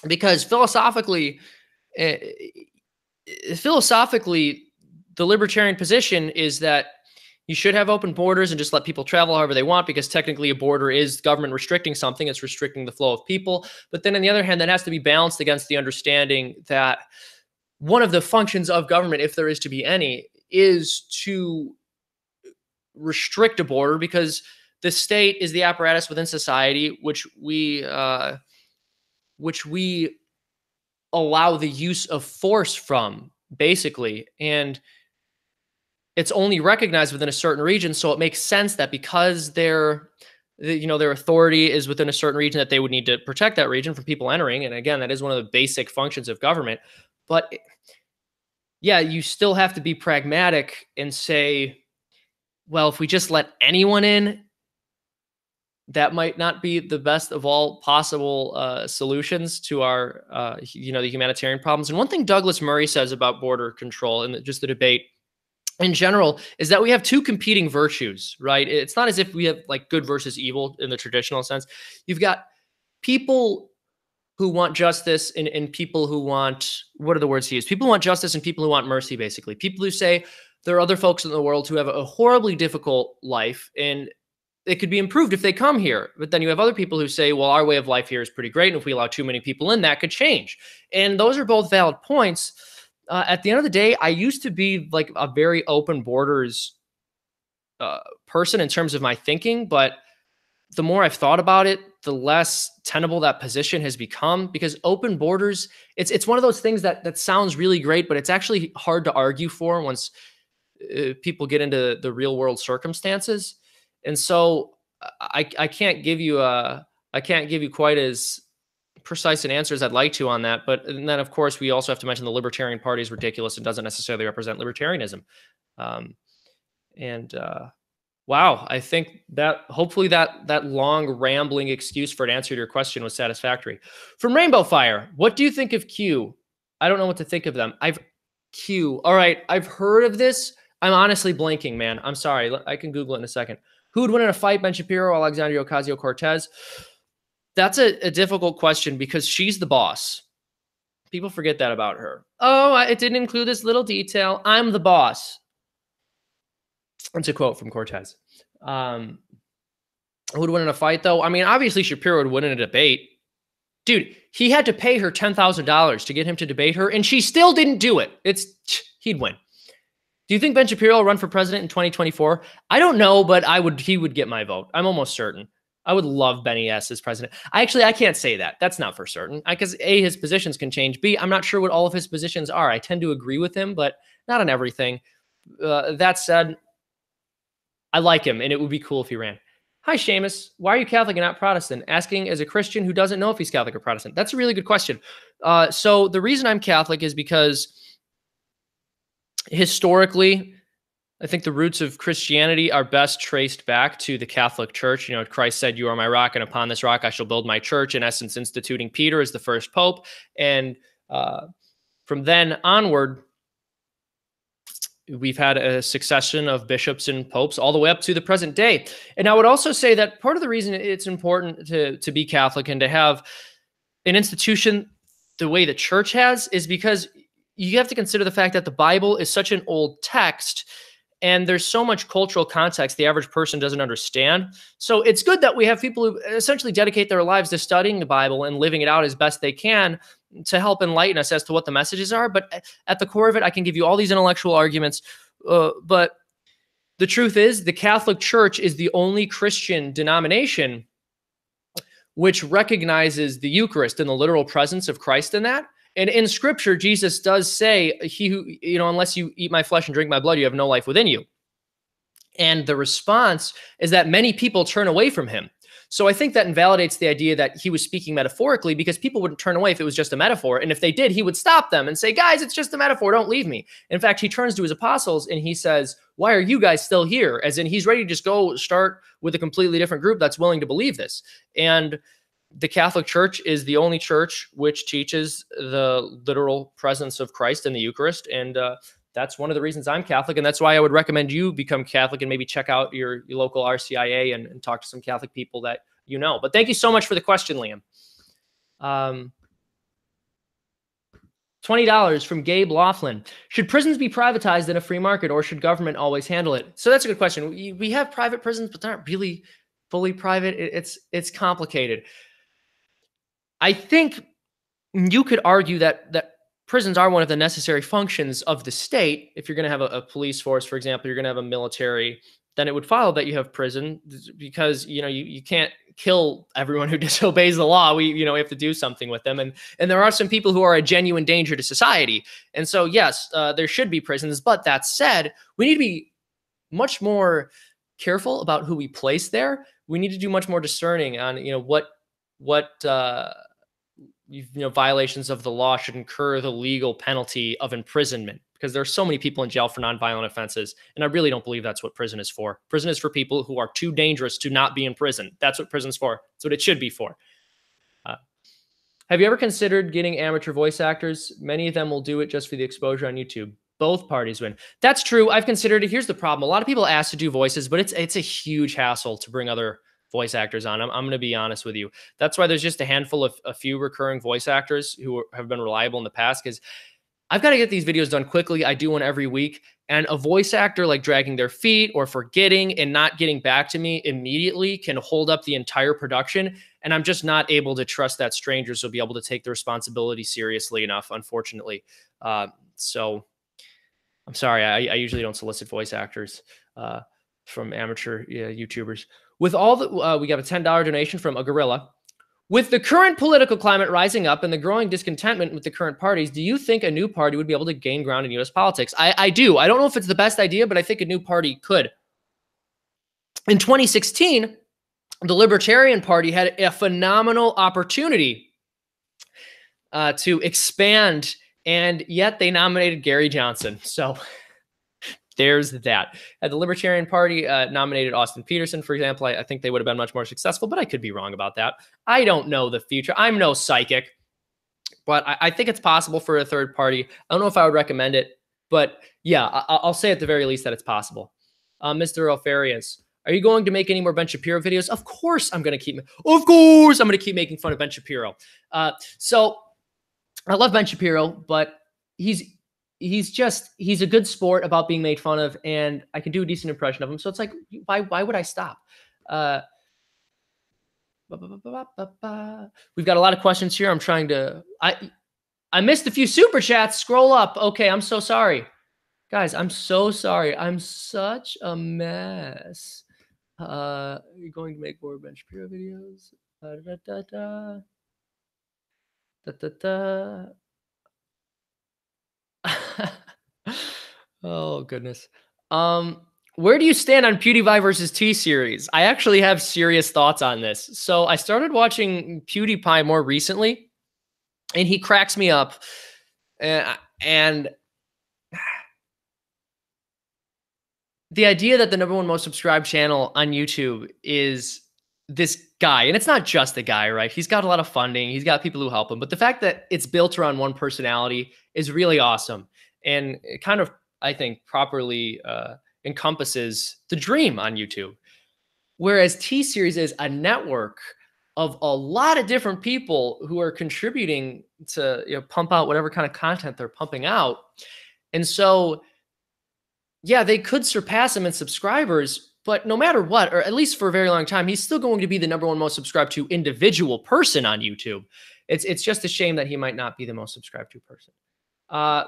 because philosophically, the libertarian position is that you should have open borders and just let people travel however they want, because technically a border is government restricting something. It's restricting the flow of people. But then on the other hand, that has to be balanced against the understanding that one of the functions of government, if there is to be any, is to restrict a border, because the state is the apparatus within society which we allow the use of force from, basically. And it's only recognized within a certain region. So it makes sense that because their authority is within a certain region, that they would need to protect that region from people entering. And again, that is one of the basic functions of government. But yeah, you still have to be pragmatic and say, well, if we just let anyone in, that might not be the best of all possible solutions to our, the humanitarian problems. And one thing Douglas Murray says about border control and just the debate in general is that we have two competing virtues, right? It's not as if we have like good versus evil in the traditional sense. You've got people who want justice and people who want, what are the words he used? People who want justice and people who want mercy, basically. People who say there are other folks in the world who have a horribly difficult life and it could be improved if they come here. But then you have other people who say, well, our way of life here is pretty great, and if we allow too many people in, that could change. And those are both valid points. At the end of the day, I used to be like a very open borders person in terms of my thinking, but the more I've thought about it, the less tenable that position has become, because open borders, it's one of those things that sounds really great, but it's actually hard to argue for once people get into the real world circumstances. And so I can't give you quite as precise an answer as I'd like to on that. But and then of course we also have to mention the Libertarian Party is ridiculous and doesn't necessarily represent libertarianism. Wow, I think that hopefully that long rambling excuse for an answer to your question was satisfactory. From Rainbow Fire, what do you think of Q? I don't know what to think of them. Q. All right, I've heard of this. I'm honestly blanking, man. I'm sorry. I can Google it in a second. Who would win in a fight, Ben Shapiro or Alexandria Ocasio-Cortez? That's a difficult question because she's the boss. People forget that about her. Oh, it didn't include this little detail. I'm the boss. That's a quote from Cortez. Who would win in a fight, though? I mean, obviously Shapiro would win in a debate. Dude, he had to pay her $10,000 to get him to debate her, and she still didn't do it. He'd win. Do you think Ben Shapiro will run for president in 2024? I don't know, but he would get my vote. I'm almost certain. I would love Benny S. as president. I can't say that. That's not for certain. Because A, his positions can change. B, I'm not sure what all of his positions are. I tend to agree with him, but not on everything. That said, I like him, and it would be cool if he ran. Hi, Seamus. Why are you Catholic and not Protestant? Asking as a Christian who doesn't know if he's Catholic or Protestant. That's a really good question. So the reason I'm Catholic is because historically, I think the roots of Christianity are best traced back to the Catholic Church. You know, Christ said, "You are my rock, and upon this rock I shall build my church," in essence instituting Peter as the first pope. And From then onward, we've had a succession of bishops and popes all the way up to the present day. And I would also say that part of the reason it's important to be Catholic and to have an institution the way the church has is because you have to consider the fact that the Bible is such an old text and there's so much cultural context the average person doesn't understand. So it's good that we have people who essentially dedicate their lives to studying the Bible and living it out as best they can to help enlighten us as to what the messages are. But at the core of it, I can give you all these intellectual arguments. But the truth is, the Catholic Church is the only Christian denomination which recognizes the Eucharist and the literal presence of Christ in that. And in Scripture, Jesus does say, "He who, unless you eat my flesh and drink my blood, you have no life within you." And the response is that many people turn away from him. So I think that invalidates the idea that he was speaking metaphorically, because people wouldn't turn away if it was just a metaphor. And if they did, he would stop them and say, "Guys, it's just a metaphor. Don't leave me." In fact, he turns to his apostles and he says, "Why are you guys still here?" As in, he's ready to just go start with a completely different group that's willing to believe this. And the Catholic Church is the only church which teaches the literal presence of Christ in the Eucharist. And that's one of the reasons I'm Catholic. And that's why I would recommend you become Catholic and maybe check out your local RCIA and talk to some Catholic people that you know. But thank you so much for the question, Liam. $20 from Gabe Laughlin. Should prisons be privatized in a free market, or should government always handle it? So that's a good question. We have private prisons, but they're not really fully private. It's complicated. I think you could argue that prisons are one of the necessary functions of the state. If you're going to have a police force, for example, you're going to have a military, then it would follow that you have prison, because you can't kill everyone who disobeys the law. We have to do something with them, and there are some people who are a genuine danger to society. And so yes, there should be prisons. But that said, we need to be much more careful about who we place there. We need to do much more discerning on what violations of the law should incur the legal penalty of imprisonment, because there are so many people in jail for nonviolent offenses. And I really don't believe that's what prison is for. Prison is for people who are too dangerous to not be in prison. That's what prison's for. That's what it should be for. Have you ever considered getting amateur voice actors? Many of them will do it just for the exposure on YouTube. Both parties win. That's true. I've considered it. Here's the problem. A lot of people ask to do voices, but it's a huge hassle to bring other voice actors on. I'm going to be honest with you. That's why there's just a handful of a few recurring voice actors who have been reliable in the past, because I've got to get these videos done quickly. I do one every week, and a voice actor like dragging their feet or forgetting and not getting back to me immediately can hold up the entire production. And I'm just not able to trust that strangers will be able to take the responsibility seriously enough, unfortunately. So I'm sorry. I usually don't solicit voice actors from amateur YouTubers. With all the, we got a $10 donation from a gorilla. With the current political climate rising up and the growing discontentment with the current parties, do you think a new party would be able to gain ground in U.S. politics? I do. I don't know if it's the best idea, but I think a new party could. In 2016, the Libertarian Party had a phenomenal opportunity to expand, and yet they nominated Gary Johnson. So there's that. The Libertarian Party nominated Austin Peterson, for example. I think they would have been much more successful, but I could be wrong about that. I don't know the future. I'm no psychic, but I think it's possible for a third party. I don't know if I would recommend it, but yeah, I'll say at the very least that it's possible. Mr. Alfarius, are you going to make any more Ben Shapiro videos? Of course I'm going to keep making fun of Ben Shapiro. So I love Ben Shapiro, but he's a good sport about being made fun of, and I can do a decent impression of him. So it's like, why would I stop? We've got a lot of questions here. I'm trying to, I missed a few super chats. Scroll up. Okay. I'm so sorry, guys. I'm so sorry. I'm such a mess. You're going to make more Ben Shapiro videos. Oh goodness. Where do you stand on PewDiePie versus T-Series? I actually have serious thoughts on this. So I started watching PewDiePie more recently, and he cracks me up. And the idea that the #1 most subscribed channel on YouTube is this guy, and it's not just the guy, right? He's got a lot of funding. He's got people who help him, but the fact that it's built around one personality is really awesome. And it kind of, I think, properly encompasses the dream on YouTube. Whereas T-Series is a network of a lot of different people who are contributing to pump out whatever kind of content they're pumping out. And so, yeah, they could surpass him in subscribers, but no matter what, or at least for a very long time, he's still going to be the #1 most subscribed to individual person on YouTube. It's just a shame that he might not be the most subscribed to person.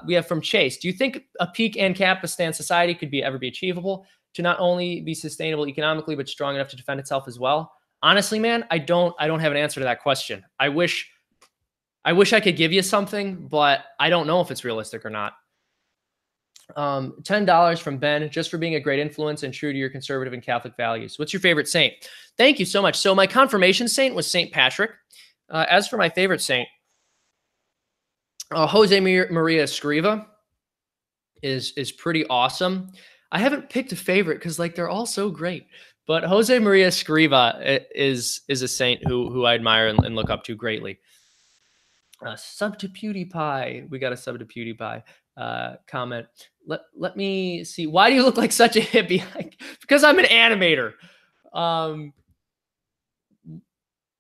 We have from Chase. Do you think a peak Ancapistan society could ever be achievable to not only be sustainable economically, but strong enough to defend itself as well? Honestly, man, I don't have an answer to that question. I wish I could give you something, but I don't know if it's realistic or not. $10 from Ben, just for being a great influence and true to your conservative and Catholic values. What's your favorite saint? Thank you so much. So my confirmation saint was St. Patrick. As for my favorite saint, Jose Maria Escriva is pretty awesome. I haven't picked a favorite because they're all so great. But Jose Maria Escriva is a saint who I admire and look up to greatly. Sub to PewDiePie. We got a sub to PewDiePie comment. Let me see. Why do you look like such a hippie? Because I'm an animator.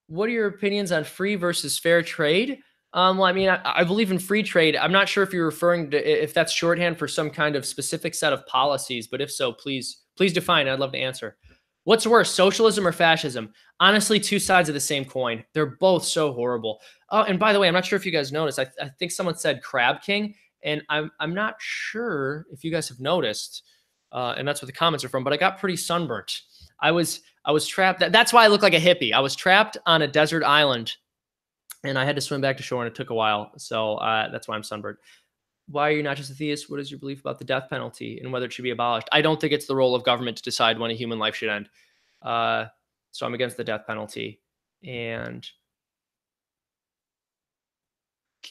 What are your opinions on free versus fair trade? Well, I mean, I believe in free trade. I'm not sure if you're referring to if that's shorthand for some kind of specific set of policies, but if so, please define. I'd love to answer. What's worse, socialism or fascism? Honestly, two sides of the same coin. They're both so horrible. Oh, and by the way, I'm not sure if you guys noticed. I think someone said Crab King, and I'm not sure if you guys have noticed, and that's what the comments are from. But I got pretty sunburnt. I was trapped. That's why I look like a hippie. I was trapped on a desert island, and I had to swim back to shore, and it took a while. So that's why I'm sunburned. Why are you not just a theist? What is your belief about the death penalty and whether it should be abolished? I don't think it's the role of government to decide when a human life should end. So I'm against the death penalty. And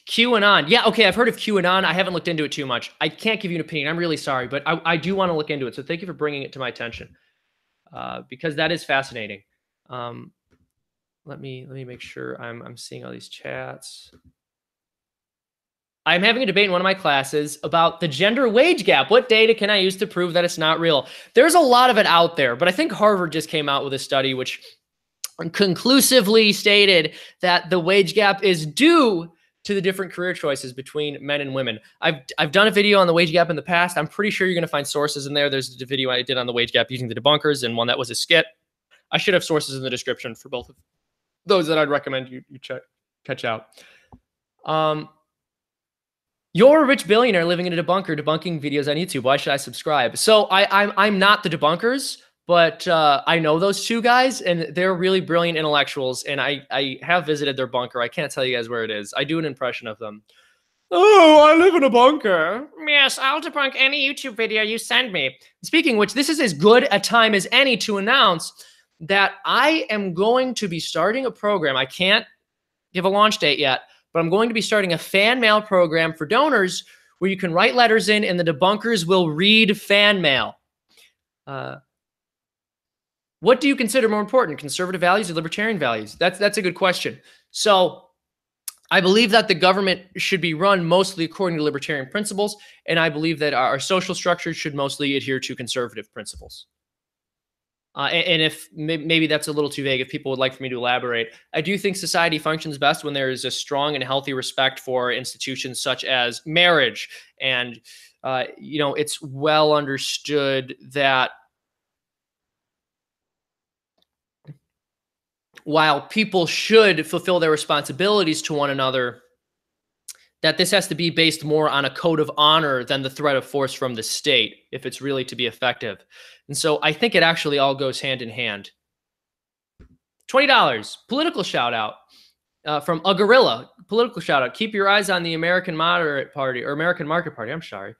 QAnon. Yeah, okay, I've heard of QAnon. I haven't looked into it too much. I can't give you an opinion. I'm really sorry, but I do want to look into it. So thank you for bringing it to my attention because that is fascinating. Let me make sure I'm seeing all these chats. I'm having a debate in one of my classes about the gender wage gap. What data can I use to prove that it's not real? There's a lot of it out there, but I think Harvard just came out with a study which conclusively stated that the wage gap is due to the different career choices between men and women. I've done a video on the wage gap in the past. I'm pretty sure you're going to find sources in there. There's a video I did on the wage gap using the debunkers and one that was a skit. I should have sources in the description for both of those that I'd recommend you catch out. You're a rich billionaire living in a debunker, debunking videos on YouTube. Why should I subscribe? So I'm not the debunkers, but I know those two guys, and they're really brilliant intellectuals, and I have visited their bunker. I can't tell you guys where it is. I do an impression of them. Oh, I live in a bunker. Yes, I'll debunk any YouTube video you send me. Speaking of which, this is as good a time as any to announce that I am going to be starting a program. I can't give a launch date yet, but I'm going to be starting a fan mail program for donors where you can write letters in and the debunkers will read fan mail. What do you consider more important, conservative values or libertarian values? That's a good question. So I believe that the government should be run mostly according to libertarian principles, and I believe that our social structure should mostly adhere to conservative principles. And if maybe that's a little too vague, if people would like for me to elaborate, I do think society functions best when there is a strong and healthy respect for institutions such as marriage. And, it's well understood that while people should fulfill their responsibilities to one another, that this has to be based more on a code of honor than the threat of force from the state if it's really to be effective. And so I think it actually all goes hand in hand. $20, political shout out from a gorilla. Political shout out. Keep your eyes on the American Moderate Party or American Market Party. I'm sorry.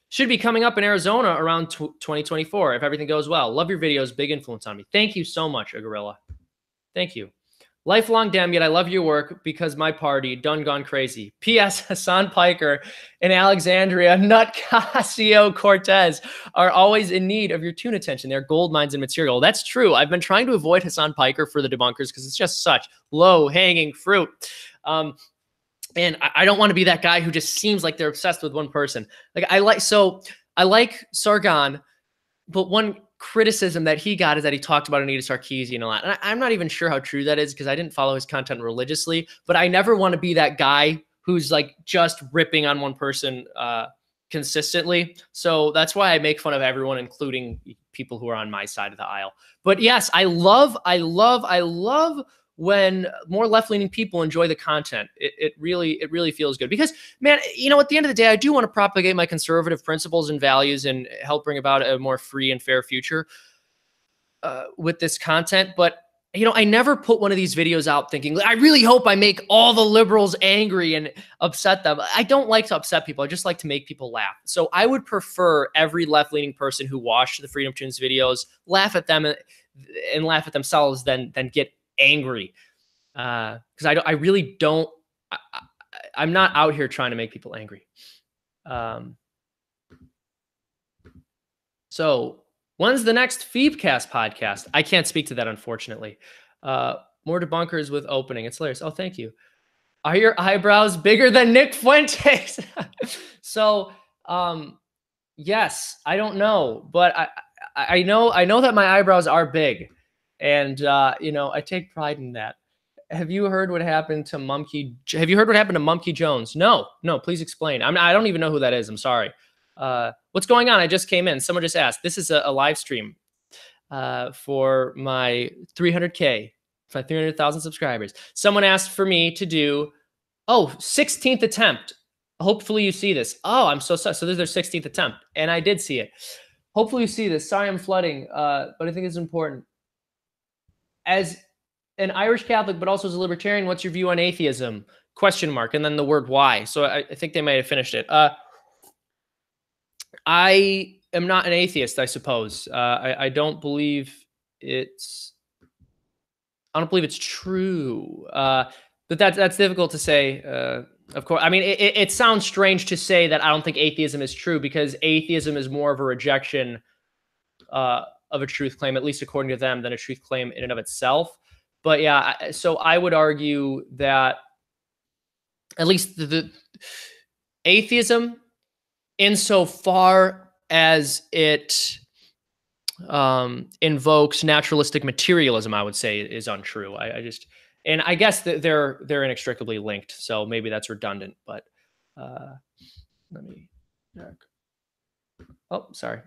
Should be coming up in Arizona around 2024 if everything goes well. Love your videos. Big influence on me. Thank you so much, a gorilla. Thank you. Lifelong damn, yet I love your work because my party done gone crazy. P.S. Hassan Piker and Alexandria Nutcasio-Cortez are always in need of your tune attention. They're gold mines and material. That's true. I've been trying to avoid Hassan Piker for the debunkers because it's just such low-hanging fruit. And I don't want to be that guy who just seems like they're obsessed with one person. Like I like Sargon, but one criticism that he got is that he talked about Anita Sarkeesian a lot. And I'm not even sure how true that is because I didn't follow his content religiously, but I never want to be that guy who's like just ripping on one person consistently. So that's why I make fun of everyone, including people who are on my side of the aisle. But yes, I love when more left-leaning people enjoy the content. It really feels good because, man, you know, at the end of the day, I do want to propagate my conservative principles and values and help bring about a more free and fair future with this content. But, you know, I never put one of these videos out thinking, I really hope I make all the liberals angry and upset them. I don't like to upset people. I just like to make people laugh. So I would prefer every left-leaning person who watched the Freedomtoons videos laugh at them and laugh at themselves than get angry, because I really don't. I'm not out here trying to make people angry. So when's the next Phoebecast podcast? I can't speak to that, unfortunately. More debunkers with opening. It's hilarious. Oh, thank you. Are your eyebrows bigger than Nick Fuentes? So, yes, I don't know, but I know that my eyebrows are big. And, you know, I take pride in that. Have you heard what happened to Mumkey? Have you heard what happened to Mumkey Jones? No, please explain. I don't even know who that is. I'm sorry. What's going on? I just came in. Someone just asked. This is a live stream for my 300K, for my 300,000 subscribers. Someone asked for me to do, 16th attempt. Hopefully you see this. Oh, I'm so sorry. So this is their 16th attempt. And I did see it. Hopefully you see this. Sorry I'm flooding, but I think it's important. As an Irish Catholic, but also as a libertarian, what's your view on atheism? ? And then the word why. So I think they might have finished it. I am not an atheist, I suppose. I don't believe it's true. But that's difficult to say. Of course, I mean, it sounds strange to say that I don't think atheism is true because atheism is more of a rejection of a truth claim, at least according to them, than a truth claim in and of itself. But yeah, so I would argue that at least the atheism, insofar as it invokes naturalistic materialism, I would say is untrue. And I guess that they're inextricably linked, so maybe that's redundant. But let me check. Oh, sorry.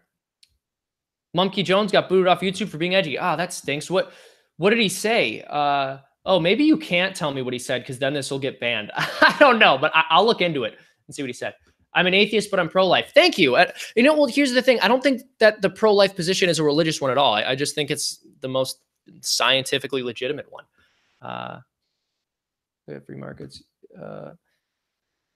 Mumkey Jones got booted off YouTube for being edgy. Ah, that stinks. What did he say? Maybe you can't tell me what he said because then this will get banned. I don't know, but I'll look into it and see what he said. I'm an atheist, but I'm pro-life. Thank you. Well, here's the thing. I don't think that the pro-life position is a religious one at all. I just think it's the most scientifically legitimate one. Free markets.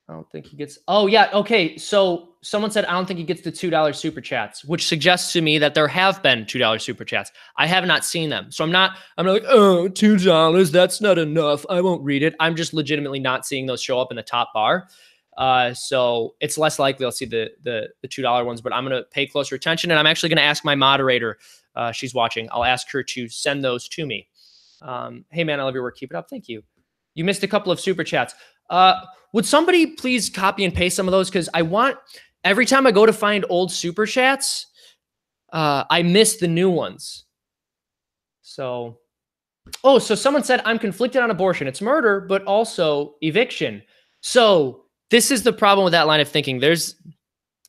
I don't think he gets. Oh, yeah. Okay. So someone said, I don't think he gets the $2 super chats, which suggests to me that there have been $2 super chats. I have not seen them. So I'm not like, oh, $2. That's not enough. I won't read it. I'm just legitimately not seeing those show up in the top bar. So it's less likely I'll see the $2 ones, but I'm going to pay closer attention. And I'm actually going to ask my moderator, she's watching. I'll ask her to send those to me. Hey man, I love your work. Keep it up. Thank you. You missed a couple of super chats. Would somebody please copy and paste some of those? Because every time I go to find old super chats, I miss the new ones. So someone said, I'm conflicted on abortion. It's murder, but also eviction. So this is the problem with that line of thinking. There's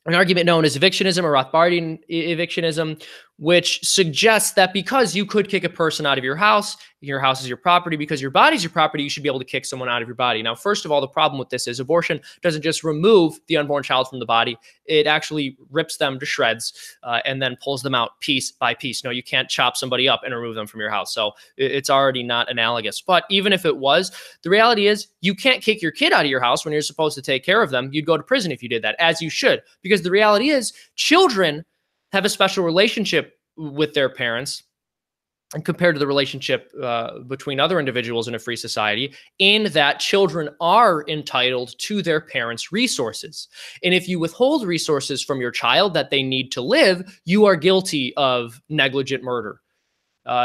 an argument known as evictionism or Rothbardian evictionism, which suggests that because you could kick a person out of your house is your property, because your body's your property, you should be able to kick someone out of your body. Now, first of all, the problem with this is abortion doesn't just remove the unborn child from the body. It actually rips them to shreds and then pulls them out piece by piece. No, you can't chop somebody up and remove them from your house. So it's already not analogous. But even if it was, the reality is you can't kick your kid out of your house when you're supposed to take care of them. You'd go to prison if you did that, as you should, because the reality is children have a special relationship with their parents. and compared to the relationship between other individuals in a free society, in that children are entitled to their parents' resources. And if you withhold resources from your child that they need to live, you are guilty of negligent murder.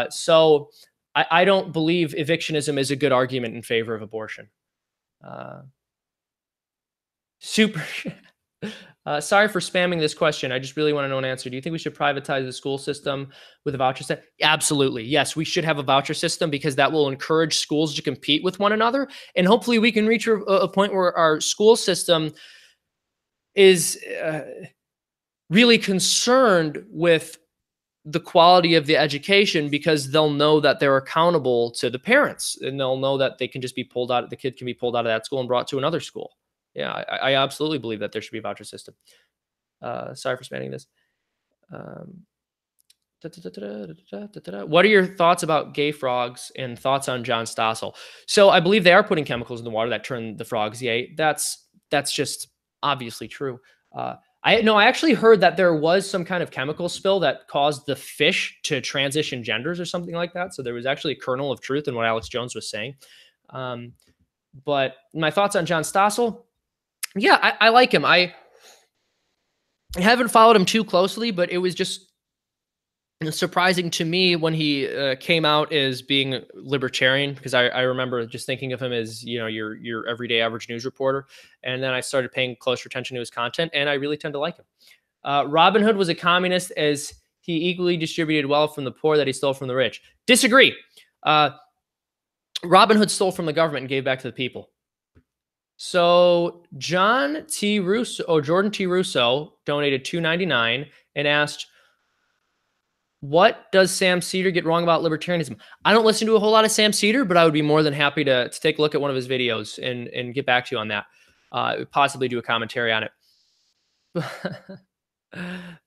So I don't believe evictionism is a good argument in favor of abortion. Super. Sorry for spamming this question. I just really want to know an answer. Do you think we should privatize the school system with a voucher system? Absolutely. Yes, we should have a voucher system because that will encourage schools to compete with one another. And hopefully we can reach a point where our school system is really concerned with the quality of the education, because they'll know that they're accountable to the parents, and they'll know that they can just be pulled out. The kid can be pulled out of that school and brought to another school. Yeah, I absolutely believe that there should be a voucher system. Sorry for spanning this. What are your thoughts about gay frogs and thoughts on John Stossel? So I believe they are putting chemicals in the water that turn the frogs gay. That's just obviously true. I actually heard that there was some kind of chemical spill that caused the fish to transition genders or something like that. So there was actually a kernel of truth in what Alex Jones was saying. But my thoughts on John Stossel. Yeah, I like him. I haven't followed him too closely, but it was just surprising to me when he came out as being libertarian, because I remember just thinking of him as, your everyday average news reporter. And then I started paying closer attention to his content, and I really tend to like him. Robin Hood was a communist as he equally distributed wealth from the poor that he stole from the rich. Disagree. Robin Hood stole from the government and gave back to the people. So Jordan T. Russo donated $2.99 and asked, what does Sam Cedar get wrong about libertarianism? I don't listen to a whole lot of Sam Cedar, but I would be more than happy to take a look at one of his videos and get back to you on that. Possibly do a commentary on it.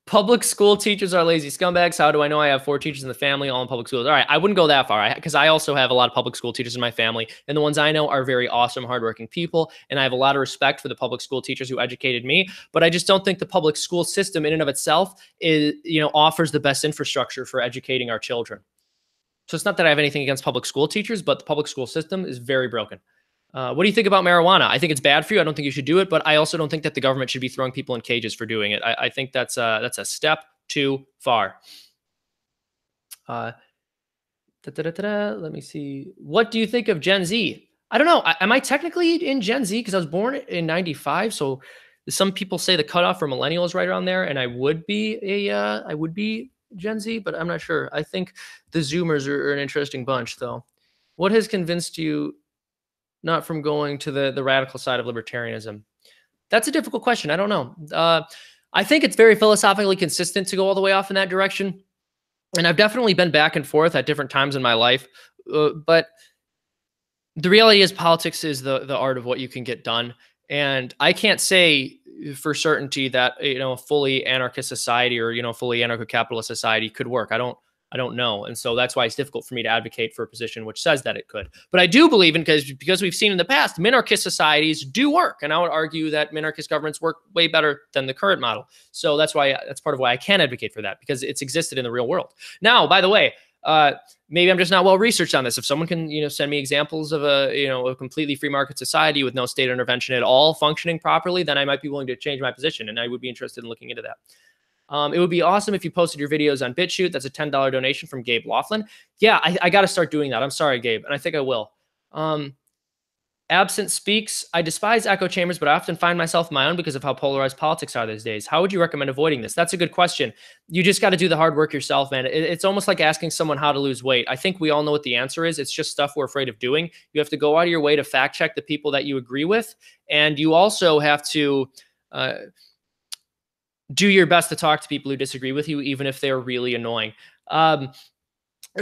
Public school teachers are lazy scumbags. How do I know? I have 4 teachers in the family, all in public schools. All right, I wouldn't go that far, because I also have a lot of public school teachers in my family, and the ones I know are very awesome, hardworking people, and I have a lot of respect for the public school teachers who educated me. But I just don't think the public school system, in and of itself, offers the best infrastructure for educating our children. So it's not that I have anything against public school teachers, but the public school system is very broken. What do you think about marijuana? I think it's bad for you. I don't think you should do it, but I also don't think that the government should be throwing people in cages for doing it. I think that's a step too far. Let me see. What do you think of Gen Z? I don't know. Am I technically in Gen Z? Because I was born in 95. So some people say the cutoff for millennials right around there, and I would be Gen Z, but I'm not sure. I think the Zoomers are an interesting bunch, though. What has convinced you not from going to the radical side of libertarianism? That's a difficult question. I don't know. I think it's very philosophically consistent to go all the way off in that direction. And I've definitely been back and forth at different times in my life. But the reality is politics is the art of what you can get done. And I can't say for certainty that, a fully anarchist society or, fully anarcho-capitalist society could work. I don't know. And so that's why it's difficult for me to advocate for a position which says that it could. But I do believe in, because we've seen in the past, minarchist societies do work. And I would argue that minarchist governments work way better than the current model. So that's part of why I can advocate for that, because it's existed in the real world. Now, by the way, maybe I'm just not well researched on this. If someone can, send me examples of a completely free market society with no state intervention at all functioning properly, then I might be willing to change my position. And I would be interested in looking into that. It would be awesome if you posted your videos on BitChute. That's a $10 donation from Gabe Laughlin. Yeah, I got to start doing that. I'm sorry, Gabe. And I think I will. Absent speaks. I despise echo chambers, but I often find myself in my own because of how polarized politics are these days. How would you recommend avoiding this? That's a good question. You just got to do the hard work yourself, man. It's almost like asking someone how to lose weight. I think we all know what the answer is. It's just stuff we're afraid of doing. You have to go out of your way to fact check the people that you agree with. And you also have to do your best to talk to people who disagree with you, even if they're really annoying.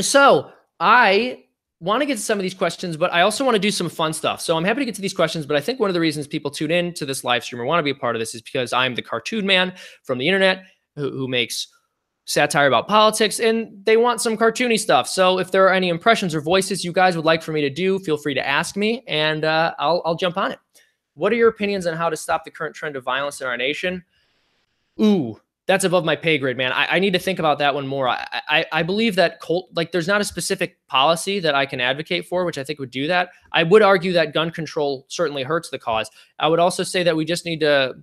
So I want to get to some of these questions, but I also want to do some fun stuff. So I'm happy to get to these questions, but I think one of the reasons people tune in to this live stream or want to be a part of this is because I'm the cartoon man from the internet who makes satire about politics, and they want some cartoony stuff. So if there are any impressions or voices you guys would like for me to do, feel free to ask me, and I'll jump on it. What are your opinions on how to stop the current trend of violence in our nation? Ooh, that's above my pay grade, man. I need to think about that one more. I believe that like there's not a specific policy that I can advocate for, which I think would do that. I would argue that gun control certainly hurts the cause. I would also say that we just need to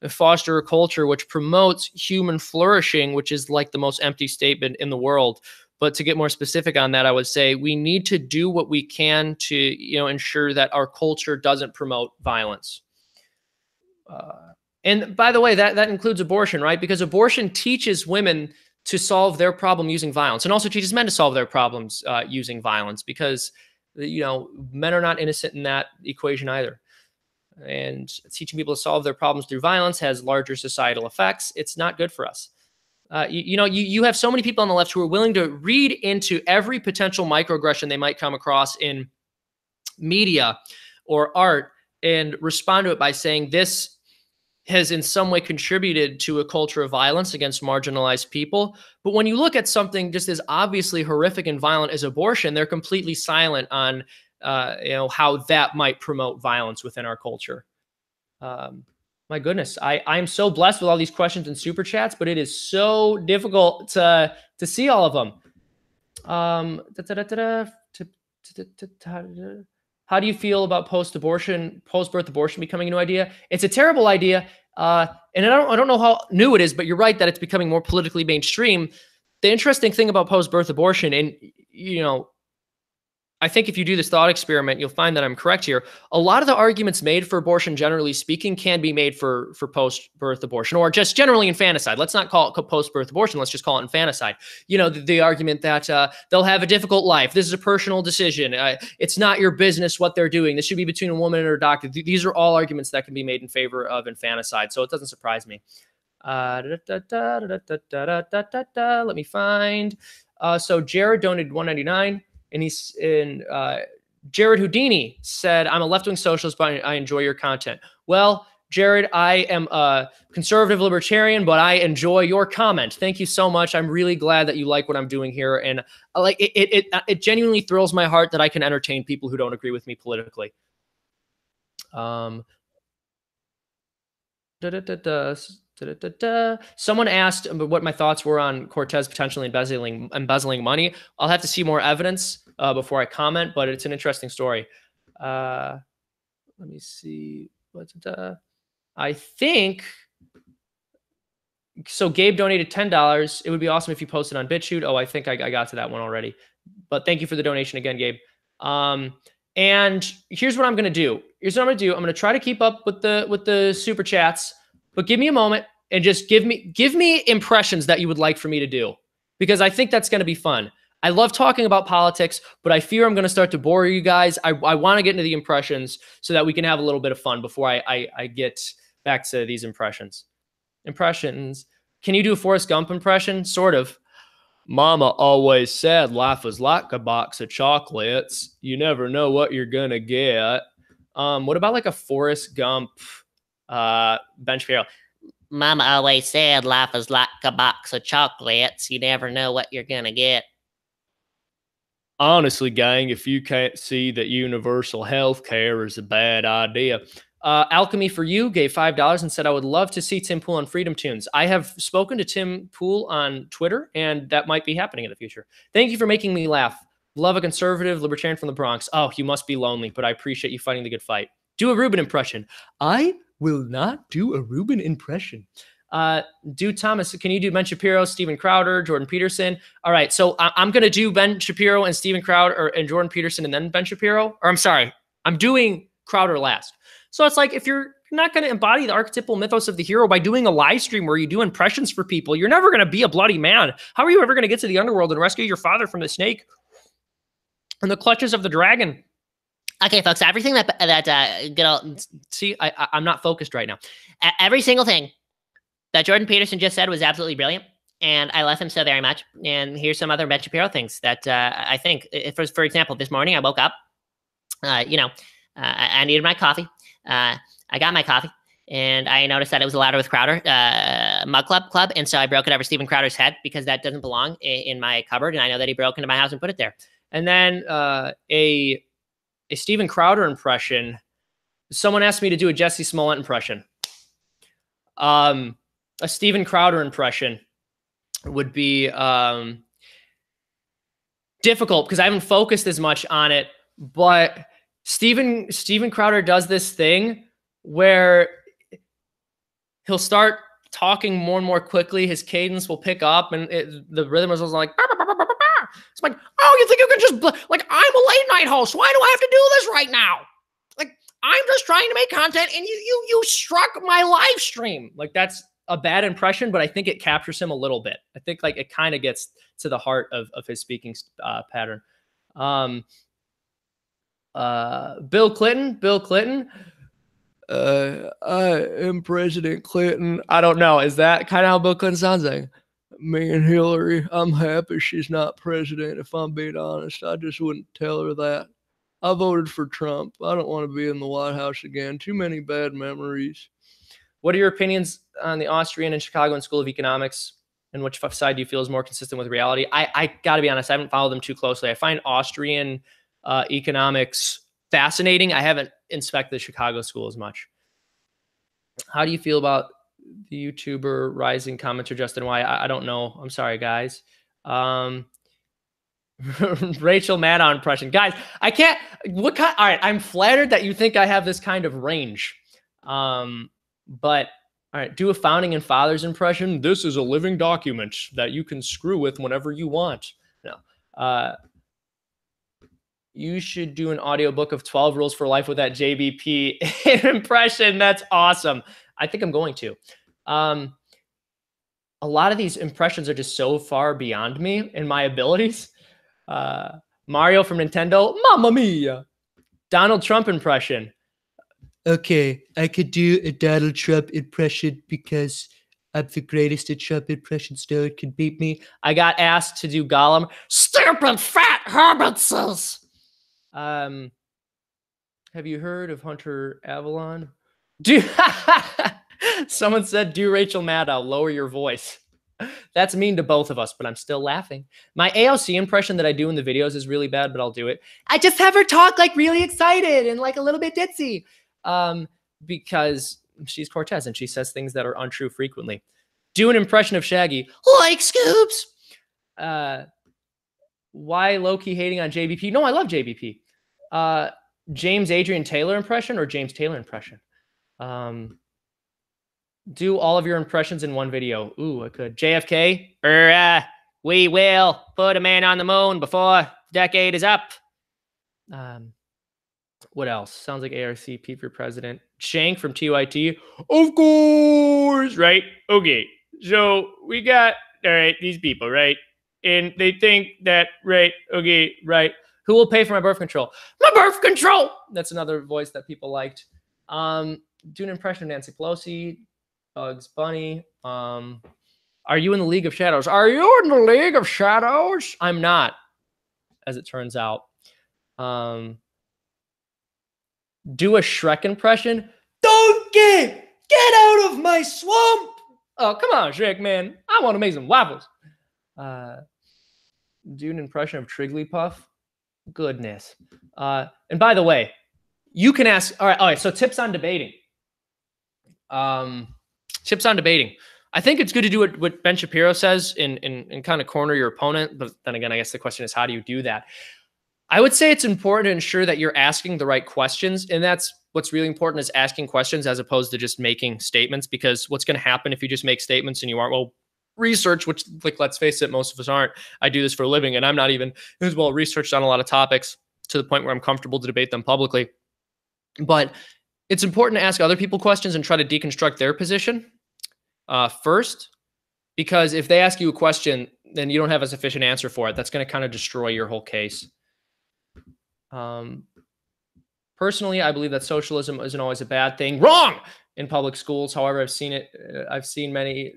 foster a culture which promotes human flourishing, which is like the most empty statement in the world. But to get more specific on that, I would say we need to do what we can to, ensure that our culture doesn't promote violence. And by the way, that includes abortion, right? Because abortion teaches women to solve their problem using violence, and also teaches men to solve their problems using violence, because men are not innocent in that equation either. And teaching people to solve their problems through violence has larger societal effects. It's not good for us. You have so many people on the left who are willing to read into every potential microaggression they might come across in media or art and respond to it by saying this has in some way contributed to a culture of violence against marginalized people. But when you look at something just as obviously horrific and violent as abortion, they're completely silent on how that might promote violence within our culture. My goodness, I'm so blessed with all these questions and super chats, but it is so difficult to see all of them. How do you feel about post-birth abortion becoming a new idea? It's a terrible idea. And I don't know how new it is, but you're right that it's becoming more politically mainstream. The interesting thing about post-birth abortion, and, I think if you do this thought experiment, you'll find that I'm correct here. A lot of the arguments made for abortion, generally speaking, can be made for post-birth abortion, or just generally infanticide. Let's not call it post-birth abortion. Let's just call it infanticide. The argument that they'll have a difficult life. This is a personal decision. It's not your business what they're doing. This should be between a woman and her doctor. These are all arguments that can be made in favor of infanticide. So it doesn't surprise me. Let me find. So Jared donated $1.99. And Jared Houdini said, I'm a left-wing socialist, but I enjoy your content. Well, Jared, I am a conservative libertarian, but I enjoy your comment. Thank you so much. I'm really glad that you like what I'm doing here. And I like it. It genuinely thrills my heart that I can entertain people who don't agree with me politically. Someone asked what my thoughts were on Cortez potentially embezzling money. I'll have to see more evidence before I comment, but it's an interesting story. Let me see. I think so. Gabe donated $10. It would be awesome if you posted on BitChute. Oh, I think I got to that one already. But thank you for the donation again, Gabe. And here's what I'm gonna do. I'm gonna try to keep up with the super chats. But give me a moment and just give me impressions that you would like for me to do, because I think that's going to be fun. I love talking about politics, but I fear I'm going to start to bore you guys. I want to get into the impressions so that we can have a little bit of fun before I get back to these impressions. Impressions. Can you do a Forrest Gump impression? Sort of. Mama always said life was like a box of chocolates. You never know what you're going to get. What about like a Forrest Gump? Ben Shapiro. Mama always said life is like a box of chocolates. You never know what you're gonna get. Honestly, gang, if you can't see that universal health care is a bad idea. Alchemy for You gave $5 and said, I would love to see Tim Pool on Freedomtoons. I have spoken to Tim Pool on Twitter, and that might be happening in the future. Thank you for making me laugh. Love a conservative libertarian from the Bronx. Oh, you must be lonely, but I appreciate you fighting the good fight. Do a Rubin impression. I will not do a Rubin impression. Thomas, can you do Ben Shapiro, Steven Crowder, Jordan Peterson? All right, so I'm going to do Ben Shapiro and Steven Crowder and Jordan Peterson and then Ben Shapiro. Or I'm sorry, I'm doing Crowder last. So it's like, if you're not going to embody the archetypal mythos of the hero by doing a live stream where you do impressions for people, you're never going to be a bloody man. How are you ever going to get to the underworld and rescue your father from the snake and the clutches of the dragon? Okay, folks, everything I'm not focused right now. Every single thing that Jordan Peterson just said was absolutely brilliant, and I love him so very much. And here's some other Ben Shapiro things that I think, for example, this morning I woke up, I needed my coffee. I got my coffee, and I noticed that it was a Louder with Crowder mug club, and so I broke it over Steven Crowder's head because that doesn't belong in my cupboard, and I know that he broke into my house and put it there. And then a Steven Crowder impression. Someone asked me to do a Jesse Smollett impression. a Steven Crowder impression would be difficult because I haven't focused as much on it. But Steven Crowder does this thing where he'll start talking more and more quickly. His cadence will pick up, and the rhythm is like, it's like, oh, you think you can just, like, I'm a late night host. Why do I have to do this right now? Like, I'm just trying to make content, and you struck my live stream. Like, that's a bad impression, but I think it captures him a little bit. I think like it kind of gets to the heart of his speaking pattern. Bill Clinton. I am President Clinton. I don't know. Is that kind of how Bill Clinton sounds like? Me and Hillary, I'm happy she's not president. If I'm being honest, I just wouldn't tell her that. I voted for Trump. I don't want to be in the White House again. Too many bad memories. What are your opinions on the Austrian and Chicagoan School of Economics? And which side do you feel is more consistent with reality? I got to be honest, I haven't followed them too closely. I find Austrian economics fascinating. I haven't inspected the Chicago school as much. How do you feel about the YouTuber rising commenter Justin Y? I don't know. I'm sorry, guys. Rachel Maddow impression. Guys, I can't. What kind? All right, I'm flattered that you think I have this kind of range. But all right, do a founding and fathers impression. This is a living document that you can screw with whenever you want. No. You should do an audiobook of 12 rules for life with that JBP impression. That's awesome. I think I'm going to. A lot of these impressions are just so far beyond me and my abilities. Mario from Nintendo, Mamma Mia. Donald Trump impression. Okay, I could do a Donald Trump impression because I'm the greatest at Trump impressions. No one can beat me. I got asked to do Gollum. Stupid fat hobbitses. Have you heard of Hunter Avalon? Someone said, do Rachel Maddow, lower your voice. That's mean to both of us, but I'm still laughing. My AOC impression that I do in the videos is really bad, but I'll do it. I just have her talk like really excited and like a little bit ditzy. Because she's Cortez and she says things that are untrue frequently. Do an impression of Shaggy. Like Scoops. Why low-key hating on JBP? No, I love JBP. James Adrian Taylor impression or James Taylor impression? Do all of your impressions in one video. Ooh, I could. JFK? We will put a man on the moon before the decade is up. What else? Sounds like ARC, Pete for president. Shank from TYT. Of course, right? Okay. So we got, all right, these people, right? And they think that, right, okay, right. Who will pay for my birth control? My birth control! That's another voice that people liked. Do an impression of Nancy Pelosi. Bugs Bunny. Are you in the League of Shadows? Are you in the League of Shadows? I'm not, as it turns out. Do a Shrek impression. Donkey, get out of my swamp. Oh, come on, Shrek, man. I want to make some waffles. Do an impression of Trigglypuff. Goodness. And by the way, you can ask. All right. So tips on debating. Tips on debating. I think it's good to do what Ben Shapiro says and kind of corner your opponent. But then again, I guess the question is, how do you do that? I would say it's important to ensure that you're asking the right questions. And that's what's really important, is asking questions as opposed to just making statements. Because what's going to happen if you just make statements and you aren't well researched, which, like, let's face it, most of us aren't. I do this for a living and I'm not even as well researched on a lot of topics to the point where I'm comfortable to debate them publicly. But it's important to ask other people questions and try to deconstruct their position first. Because if they ask you a question, then you don't have a sufficient answer for it. That's going to kind of destroy your whole case. Personally, I believe that socialism isn't always a bad thing. Wrong in public schools. However, I've seen many.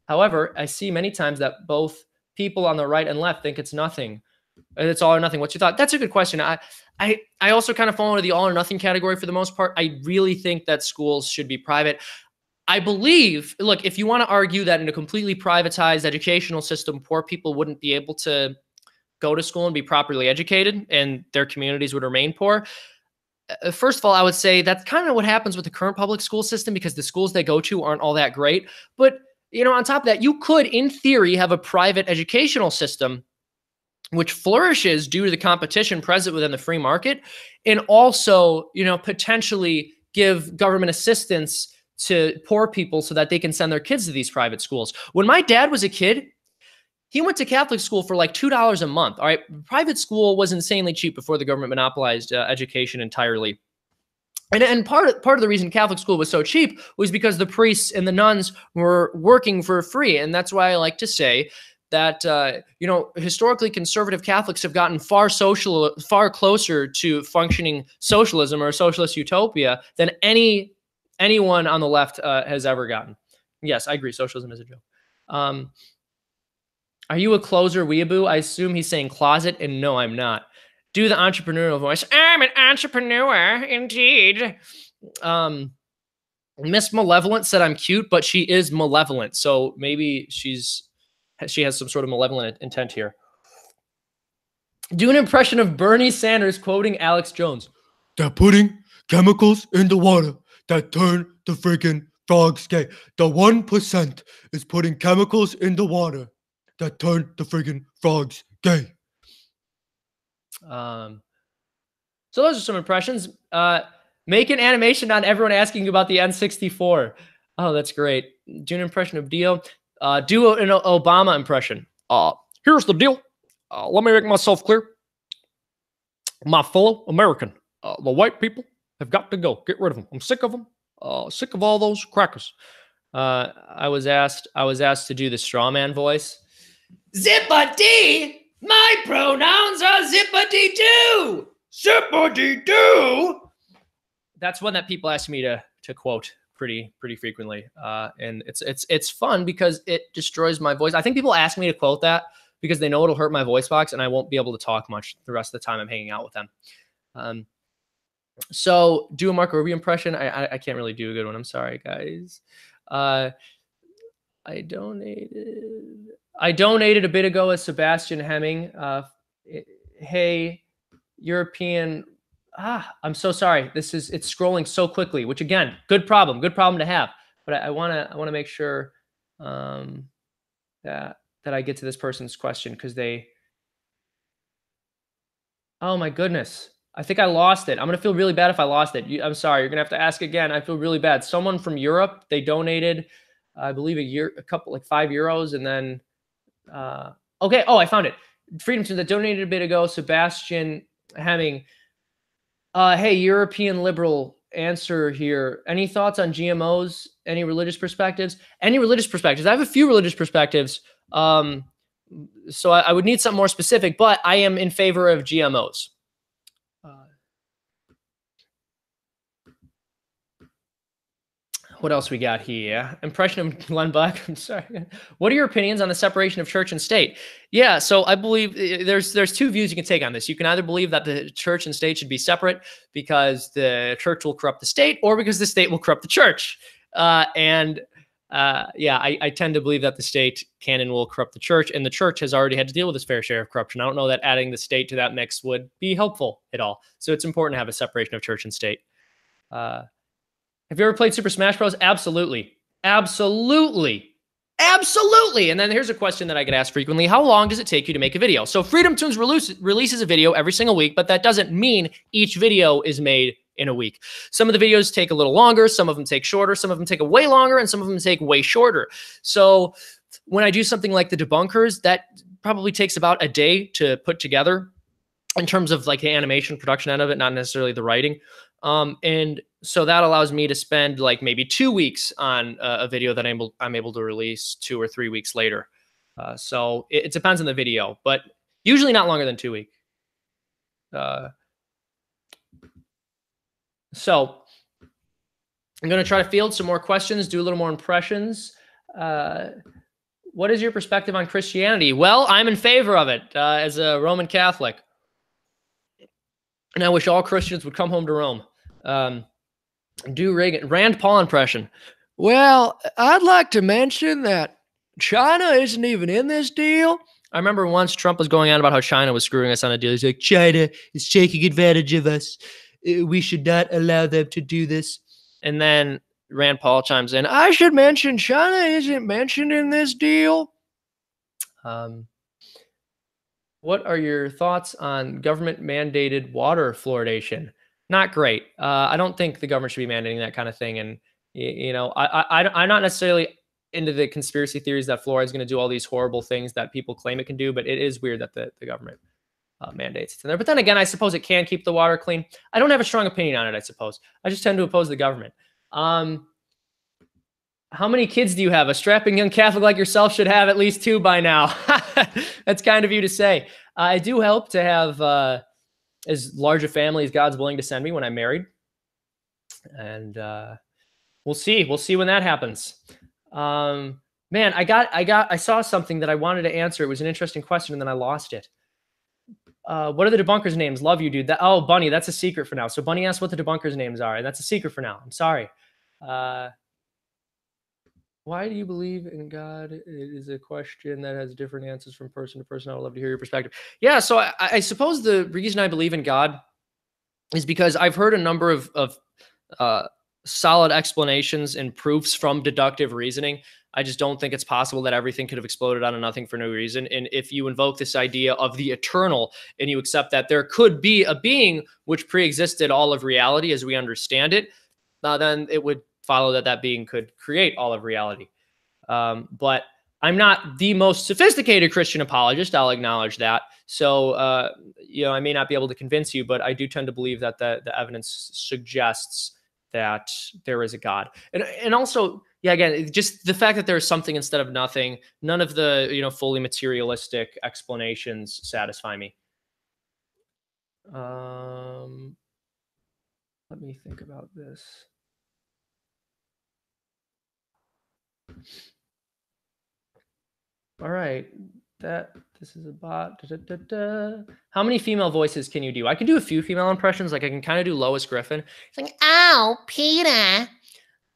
However, I see many times that both people on the right and left think it's nothing. It's all or nothing. What's your thought? That's a good question. I also kind of fall into the all or nothing category for the most part. I really think that schools should be private. I believe, look, if you want to argue that in a completely privatized educational system, poor people wouldn't be able to go to school and be properly educated and their communities would remain poor, first of all, I would say that's kind of what happens with the current public school system because the schools they go to aren't all that great. But, on top of that, you could, in theory, have a private educational system which flourishes due to the competition present within the free market, and also, potentially give government assistance to poor people so that they can send their kids to these private schools. When my dad was a kid, he went to Catholic school for like $2 a month. All right. Private school was insanely cheap before the government monopolized education entirely. And part of the reason Catholic school was so cheap was because the priests and the nuns were working for free. And that's why I like to say that, historically conservative Catholics have gotten far closer to functioning socialism or socialist utopia than anyone on the left has ever gotten. Yes, I agree. Socialism is a joke. Are you a closer weeaboo? I assume he's saying closet, and no, I'm not. Do the entrepreneurial voice. I'm an entrepreneur, indeed. Miss Malevolent said I'm cute, but she is malevolent. So maybe she has some sort of malevolent intent here. Do an impression of Bernie Sanders quoting Alex Jones. They're putting chemicals in the water that turn the freaking frogs gay. The 1% is putting chemicals in the water that turn the freaking frogs gay. So those are some impressions. Make an animation on everyone asking you about the N64. Oh, that's great. Do an impression of Dio. Do an Obama impression. Here's the deal. Let me make myself clear. My fellow American, the white people have got to go. Get rid of them. I'm sick of them. Sick of all those crackers. I was asked to do the straw man voice. Zippity! My pronouns are zippity-doo! Zippity-doo! That's one that people ask me to quote pretty frequently. And it's fun because it destroys my voice. I think people ask me to quote that because they know it'll hurt my voice box and I won't be able to talk much the rest of the time I'm hanging out with them. So do a Marco Rubio impression. I can't really do a good one. I'm sorry, guys. I donated a bit ago as Sebastian Hemming. Hey, European. I'm so sorry. It's scrolling so quickly, which again, good problem to have. But I want to make sure that I get to this person's question because oh my goodness. I think I lost it. I'm going to feel really bad if I lost it. I'm sorry. You're going to have to ask again. I feel really bad. Someone from Europe, they donated, I believe a couple, like €5. And then, okay. Oh, I found it. Freedomtoons that donated a bit ago. Sebastian Hemming. Hey, European liberal answer here. Any thoughts on GMOs? Any religious perspectives? Any religious perspectives? I have a few religious perspectives. So I would need something more specific, but I am in favor of GMOs. What else we got here? Impression of Glenn Beck. I'm sorry. What are your opinions on the separation of church and state? Yeah, so I believe there's two views you can take on this. You can either believe that the church and state should be separate because the church will corrupt the state, or because the state will corrupt the church. Yeah, I tend to believe that the state can and will corrupt the church, and the church has already had to deal with its fair share of corruption. I don't know that adding the state to that mix would be helpful at all. So it's important to have a separation of church and state. Have you ever played Super Smash Bros? Absolutely. Absolutely. Absolutely. And then here's a question that I get asked frequently. How long does it take you to make a video? So Freedomtoons releases a video every single week, but that doesn't mean each video is made in a week. Some of the videos take a little longer. Some of them take shorter. Some of them take way longer, and some of them take way shorter. So when I do something like the debunkers, that probably takes about a day to put together in terms of like the animation production end of it, not necessarily the writing. And so that allows me to spend like maybe 2 weeks on a video that I'm able to release 2 or 3 weeks later. So it depends on the video, but usually not longer than 2 weeks. So I'm going to try to field some more questions, do a little more impressions. What is your perspective on Christianity? Well, I'm in favor of it as a Roman Catholic. And I wish all Christians would come home to Rome. Do Rand Paul impression. Well, I'd like to mention that China isn't even in this deal. I remember once Trump was going on about how China was screwing us on a deal. He's like, China is taking advantage of us. we should not allow them to do this. And then Rand Paul chimes in, I should mention China isn't mentioned in this deal. What are your thoughts on government mandated water fluoridation? Not great. I don't think the government should be mandating that kind of thing. And, I'm not necessarily into the conspiracy theories that fluoride is going to do all these horrible things that people claim it can do, but it is weird that the government mandates it in there. But then again, I suppose it can keep the water clean. I don't have a strong opinion on it, I suppose. I just tend to oppose the government. How many kids do you have? A strapping young Catholic like yourself should have at least 2 by now. That's kind of you to say. I do hope to have as large a family as God's willing to send me when I'm married. And we'll see. We'll see when that happens. Man, I saw something that I wanted to answer. It was an interesting question, and then I lost it. What are the debunkers' names? Love you, dude. Bunny, that's a secret for now. So Bunny asked what the debunkers' names are, and that's a secret for now. I'm sorry. Why do you believe in God? It is a question that has different answers from person to person. I would love to hear your perspective. Yeah, so I suppose the reason I believe in God is because I've heard a number of solid explanations and proofs from deductive reasoning. I just don't think it's possible that everything could have exploded out of nothing for no reason. And if you invoke this idea of the eternal and you accept that there could be a being which preexisted all of reality as we understand it, then it would follow that being could create all of reality. But I'm not the most sophisticated Christian apologist. I'll acknowledge that. So, I may not be able to convince you, but I do tend to believe that the evidence suggests that there is a God. And also, again, just the fact that there's something instead of nothing, none of the, fully materialistic explanations satisfy me. Let me think about this. All right, this is a bot. How many female voices can you do? I can do a few female impressions. Like I can kind of do Lois Griffin. It's like, "Oh, Peter,"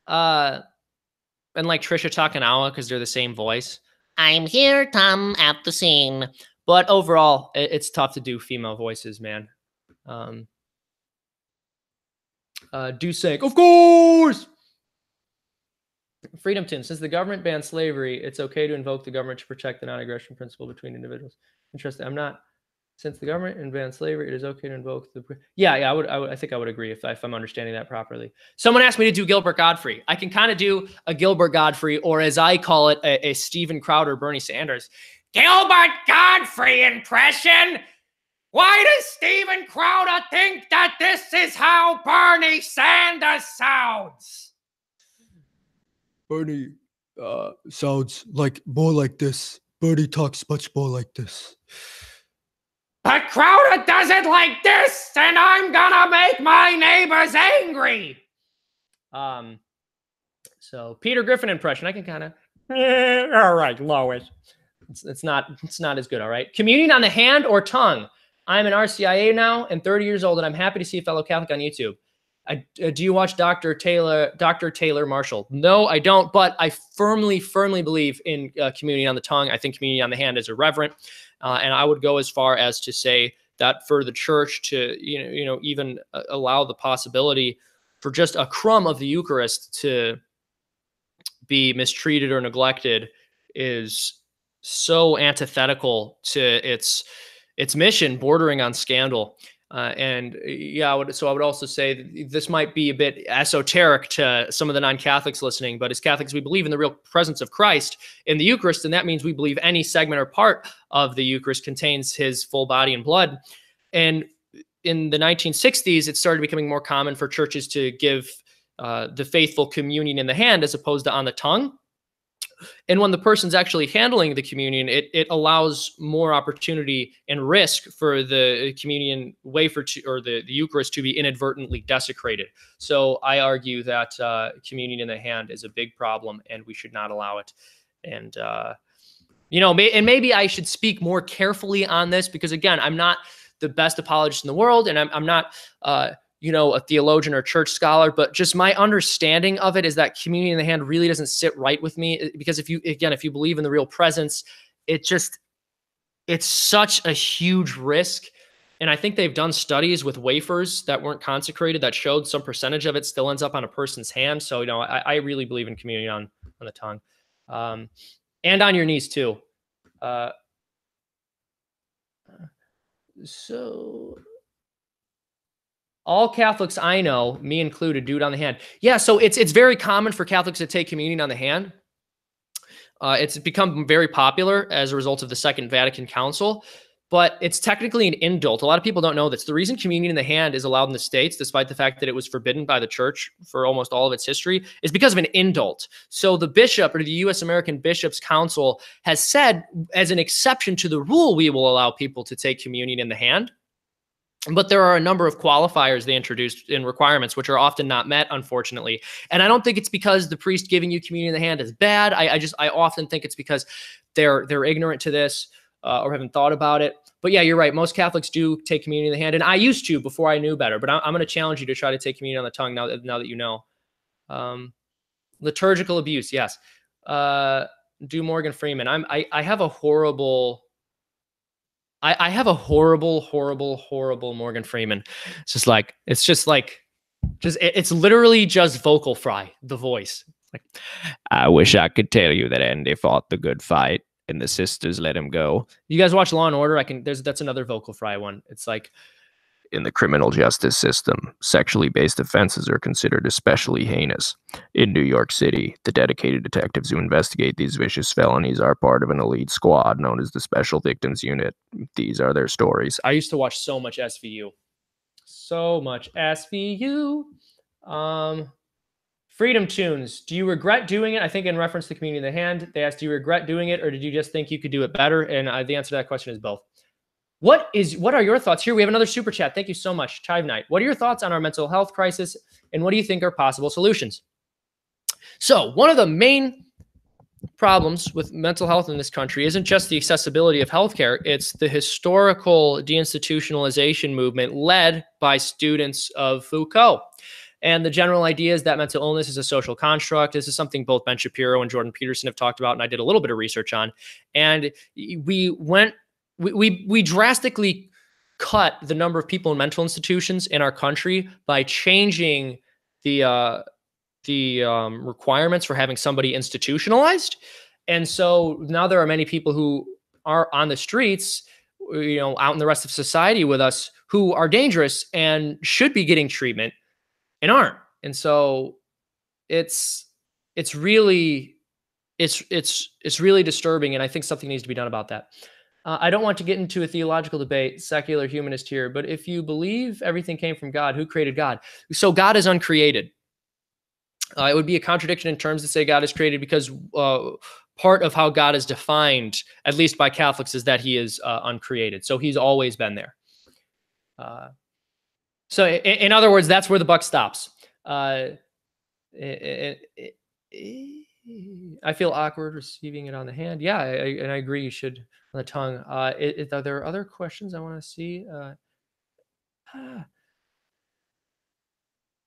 and like Trisha Takanawa because they're the same voice. "I'm here, Tom, at the scene." But overall, it's tough to do female voices, man. Do say, of course. Freedomtoons, since the government banned slavery, it's okay to invoke the government to protect the non-aggression principle between individuals. Interesting. Since the government banned slavery, it is okay to invoke the. I think I would agree if I'm understanding that properly. Someone asked me to do Gilbert Gottfried. I can kind of do a Gilbert Gottfried, or as I call it, a Steven Crowder, Bernie Sanders. Gilbert Gottfried impression. Why does Steven Crowder think that this is how Bernie Sanders sounds? Bernie sounds like more like this. Bernie talks much more like this. But Crowder does it like this, and I'm gonna make my neighbors angry. So Peter Griffin impression, I can kind of. All right, Lois. It's not as good. All right. Communion on the hand or tongue. I'm an RCIA now and 30 years old, and I'm happy to see a fellow Catholic on YouTube. Do you watch Dr. Taylor Marshall? No, I don't, but I firmly believe in communion on the tongue. I think communion on the hand is irreverent, and I would go as far as to say that for the church to, even allow the possibility for just a crumb of the Eucharist to be mistreated or neglected is so antithetical to its mission, bordering on scandal. I would also say that this might be a bit esoteric to some of the non-Catholics listening, but as Catholics, we believe in the real presence of Christ in the Eucharist, and that means we believe any segment or part of the Eucharist contains his full body and blood. And in the 1960s, it started becoming more common for churches to give the faithful communion in the hand as opposed to on the tongue. And when the person's actually handling the communion, it allows more opportunity and risk for the communion wafer or the Eucharist to be inadvertently desecrated. So I argue that communion in the hand is a big problem, and we should not allow it. And maybe I should speak more carefully on this because, again, I'm not the best apologist in the world, and I'm not a theologian or church scholar, but just my understanding of it is that communion in the hand really doesn't sit right with me, because if you believe in the real presence, it's such a huge risk And I think they've done studies with wafers that weren't consecrated that showed some percentage of it still ends up on a person's hand. So, I really believe in communion on the tongue, and on your knees too. So all Catholics I know, me included, do it on the hand. Yeah, so it's very common for Catholics to take communion on the hand. It's become very popular as a result of the Second Vatican Council, but it's technically an indult. A lot of people don't know this. The reason communion in the hand is allowed in the States, despite the fact that it was forbidden by the church for almost all of its history, is because of an indult. So the bishop, or the U.S. American Bishops' Council, has said, as an exception to the rule, we will allow people to take communion in the hand. But there are a number of qualifiers they introduced in requirements, which are often not met, unfortunately. And I don't think it's because the priest giving you communion in the hand is bad. I often think it's because they're ignorant to this, or haven't thought about it. But yeah, you're right. Most Catholics do take communion in the hand, and I used to before I knew better. But I'm going to challenge you to try to take communion on the tongue now that you know. Liturgical abuse, yes. Do Morgan Freeman. I have a horrible. I have a horrible Morgan Freeman. It's literally just vocal fry, the voice. Like, I wish I could tell you that Andy fought the good fight and the sisters let him go. You guys watch Law and Order? That's another vocal fry one. It's like, in the criminal justice system, sexually based offenses are considered especially heinous. In New York City, the dedicated detectives who investigate these vicious felonies are part of an elite squad known as the Special Victims Unit. These are their stories. I used to watch so much SVU. So much SVU. Freedomtoons, do you regret doing it? I think in reference to communion in the hand, they asked, do you regret doing it, or did you just think you could do it better? And the answer to that question is both. What are your thoughts here? We have another super chat. Thank you so much, Chive Night. What are your thoughts on our mental health crisis, and what do you think are possible solutions? So one of the main problems with mental health in this country isn't just the accessibility of healthcare. It's the historical deinstitutionalization movement led by students of Foucault. And the general idea is that mental illness is a social construct. This is something both Ben Shapiro and Jordan Peterson have talked about, and I did a little bit of research on. And we drastically cut the number of people in mental institutions in our country by changing the requirements for having somebody institutionalized. And so now there are many people who are on the streets, out in the rest of society with us, who are dangerous and should be getting treatment and aren't. And so it's really disturbing, and I think something needs to be done about that. I don't want to get into a theological debate, secular humanist here, but if you believe everything came from God, who created God? So God is uncreated. It would be a contradiction in terms to say God is created, because part of how God is defined, at least by Catholics, is that he is uncreated. So he's always been there. So in other words, that's where the buck stops. I feel awkward receiving it on the hand. Yeah, and I agree you should on the tongue. Are there other questions I want to see?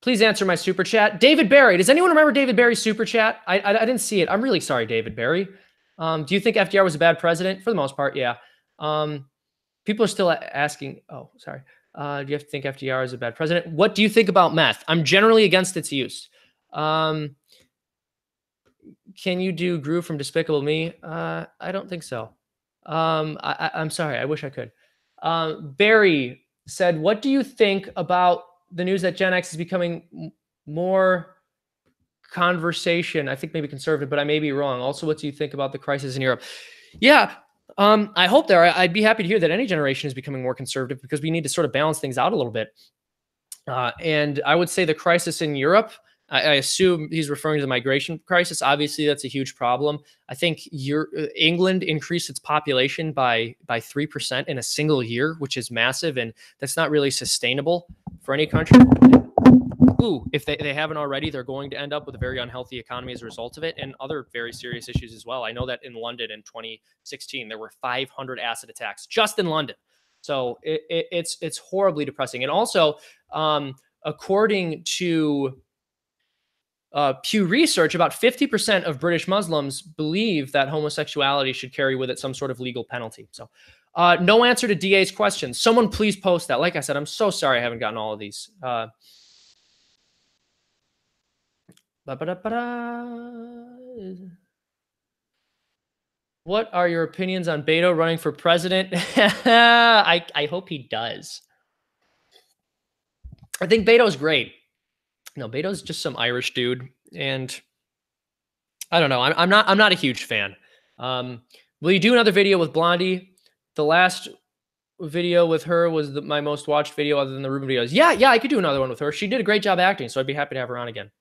Please answer my super chat. David Barry. Does anyone remember David Barry's super chat? I didn't see it. I'm really sorry, David Barry. Do you think FDR was a bad president? For the most part, yeah. People are still asking. Oh, sorry. Do you have to think FDR is a bad president? What do you think about meth? I'm generally against its use. Can you do Gru from Despicable Me? I don't think so. I'm sorry. I wish I could. Barry said, what do you think about the news that Gen X is becoming more conversation? I think maybe conservative, but I may be wrong. Also, what do you think about the crisis in Europe? Yeah, I hope there. I'd be happy to hear that any generation is becoming more conservative, because we need to sort of balance things out a little bit. And I would say the crisis in Europe, I assume he's referring to the migration crisis. Obviously, that's a huge problem. I think England increased its population by 3% in a single year, which is massive, and that's not really sustainable for any country. Ooh, if they haven't already, they're going to end up with a very unhealthy economy as a result of it, and other very serious issues as well. I know that in London in 2016, there were 500 acid attacks just in London. So it's horribly depressing. And also, according to Pew Research, about 50% of British Muslims believe that homosexuality should carry with it some sort of legal penalty. So No answer to DA's questions. Someone please post that. Like I said, I'm so sorry I haven't gotten all of these. What are your opinions on Beto running for president? I hope he does. I think Beto's great. No, Beto's just some Irish dude, and I don't know. I'm not a huge fan. Will you do another video with Blondie? The last video with her was my most watched video other than the Ruben videos. Yeah, I could do another one with her. She did a great job acting, so I'd be happy to have her on again.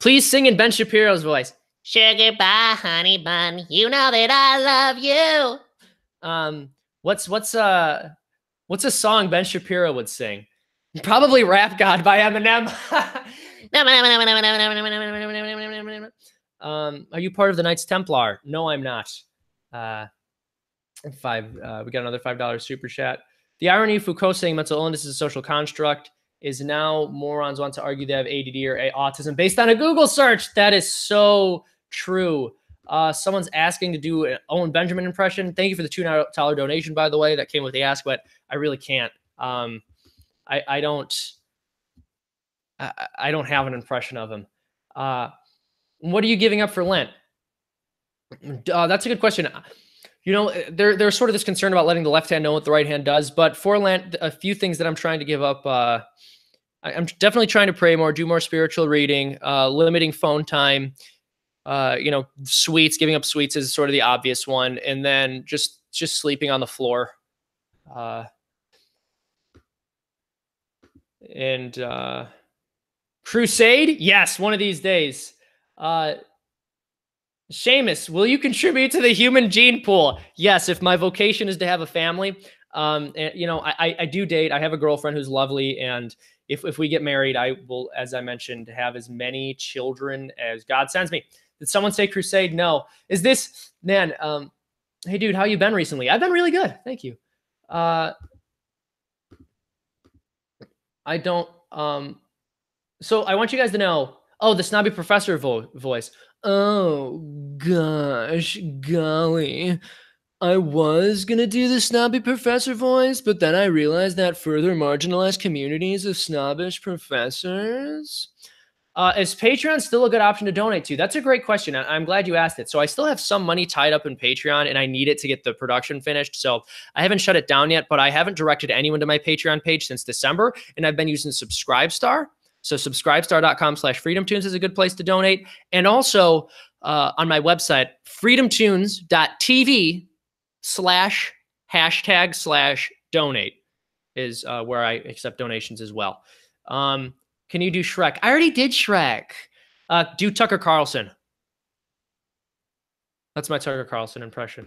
Please sing in Ben Shapiro's voice. Sugar bye, honey bun. You know that I love you. What's a song Ben Shapiro would sing? Probably Rap God by Eminem. Are you part of the Knights Templar? No, I'm not. We got another $5 super chat. The irony of Foucault saying mental illness is a social construct is now morons want to argue they have ADD or autism based on a Google search. That is so true. Someone's asking to do an Owen Benjamin impression. Thank you for the $2 donation, by the way. That came with the ask, but I really can't. I don't have an impression of him. What are you giving up for Lent? That's a good question. You know, there's sort of this concern about letting the left hand know what the right hand does. But for Lent, a few things that I'm trying to give up. I'm definitely trying to pray more, do more spiritual reading, limiting phone time. Sweets, giving up sweets is sort of the obvious one. And then just sleeping on the floor. Crusade? Yes, one of these days. Seamus, will you contribute to the human gene pool? Yes, if my vocation is to have a family. I do date. I have a girlfriend who's lovely, and if we get married, I will, as I mentioned, have as many children as God sends me. Did someone say crusade? No. Is this, man, hey, dude, how you been recently? I've been really good. Thank you. I don't, so I want you guys to know, the snobby professor voice. Oh, gosh, golly. I was going to do the snobby professor voice, but then I realized that further marginalized communities of snobbish professors. Is Patreon still a good option to donate to? That's a great question. I'm glad you asked it. So I still have some money tied up in Patreon, and I need it to get the production finished. So I haven't shut it down yet, but I haven't directed anyone to my Patreon page since December, and I've been using Subscribestar. So subscribestar.com/freedomtoons is a good place to donate. And also on my website, freedomtoons.tv/#/donate is where I accept donations as well. Can you do Shrek? I already did Shrek. Do Tucker Carlson. That's my Tucker Carlson impression.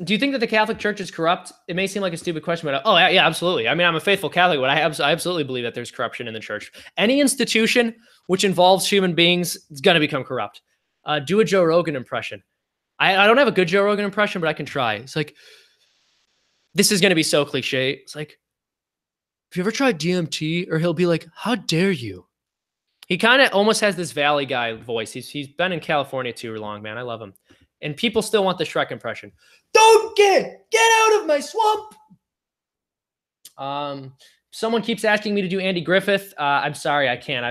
Do you think that the Catholic Church is corrupt? It may seem like a stupid question, but yeah, absolutely. I mean, I'm a faithful Catholic, but I absolutely believe that there's corruption in the church. Any institution which involves human beings is going to become corrupt. Do a Joe Rogan impression. I don't have a good Joe Rogan impression, but I can try. It's like, this is going to be so cliche. It's like, have you ever tried DMT? Or he'll be like, how dare you? He kind of almost has this Valley guy voice. He's been in California too long, man. I love him. And people still want the Shrek impression. Don't get out of my swamp. Someone keeps asking me to do Andy Griffith. I'm sorry, I can't.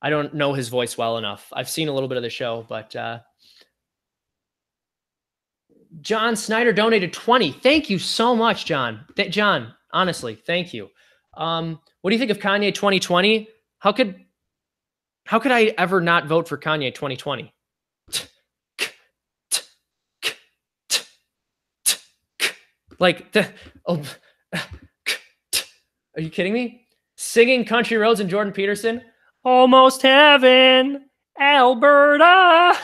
I don't know his voice well enough. I've seen a little bit of the show, but John Snyder donated 20. Thank you so much, John. John, honestly, thank you. What do you think of Kanye 2020? How could I ever not vote for Kanye 2020? Like, are you kidding me? Singing Country Roads and Jordan Peterson. Almost heaven, Alberta.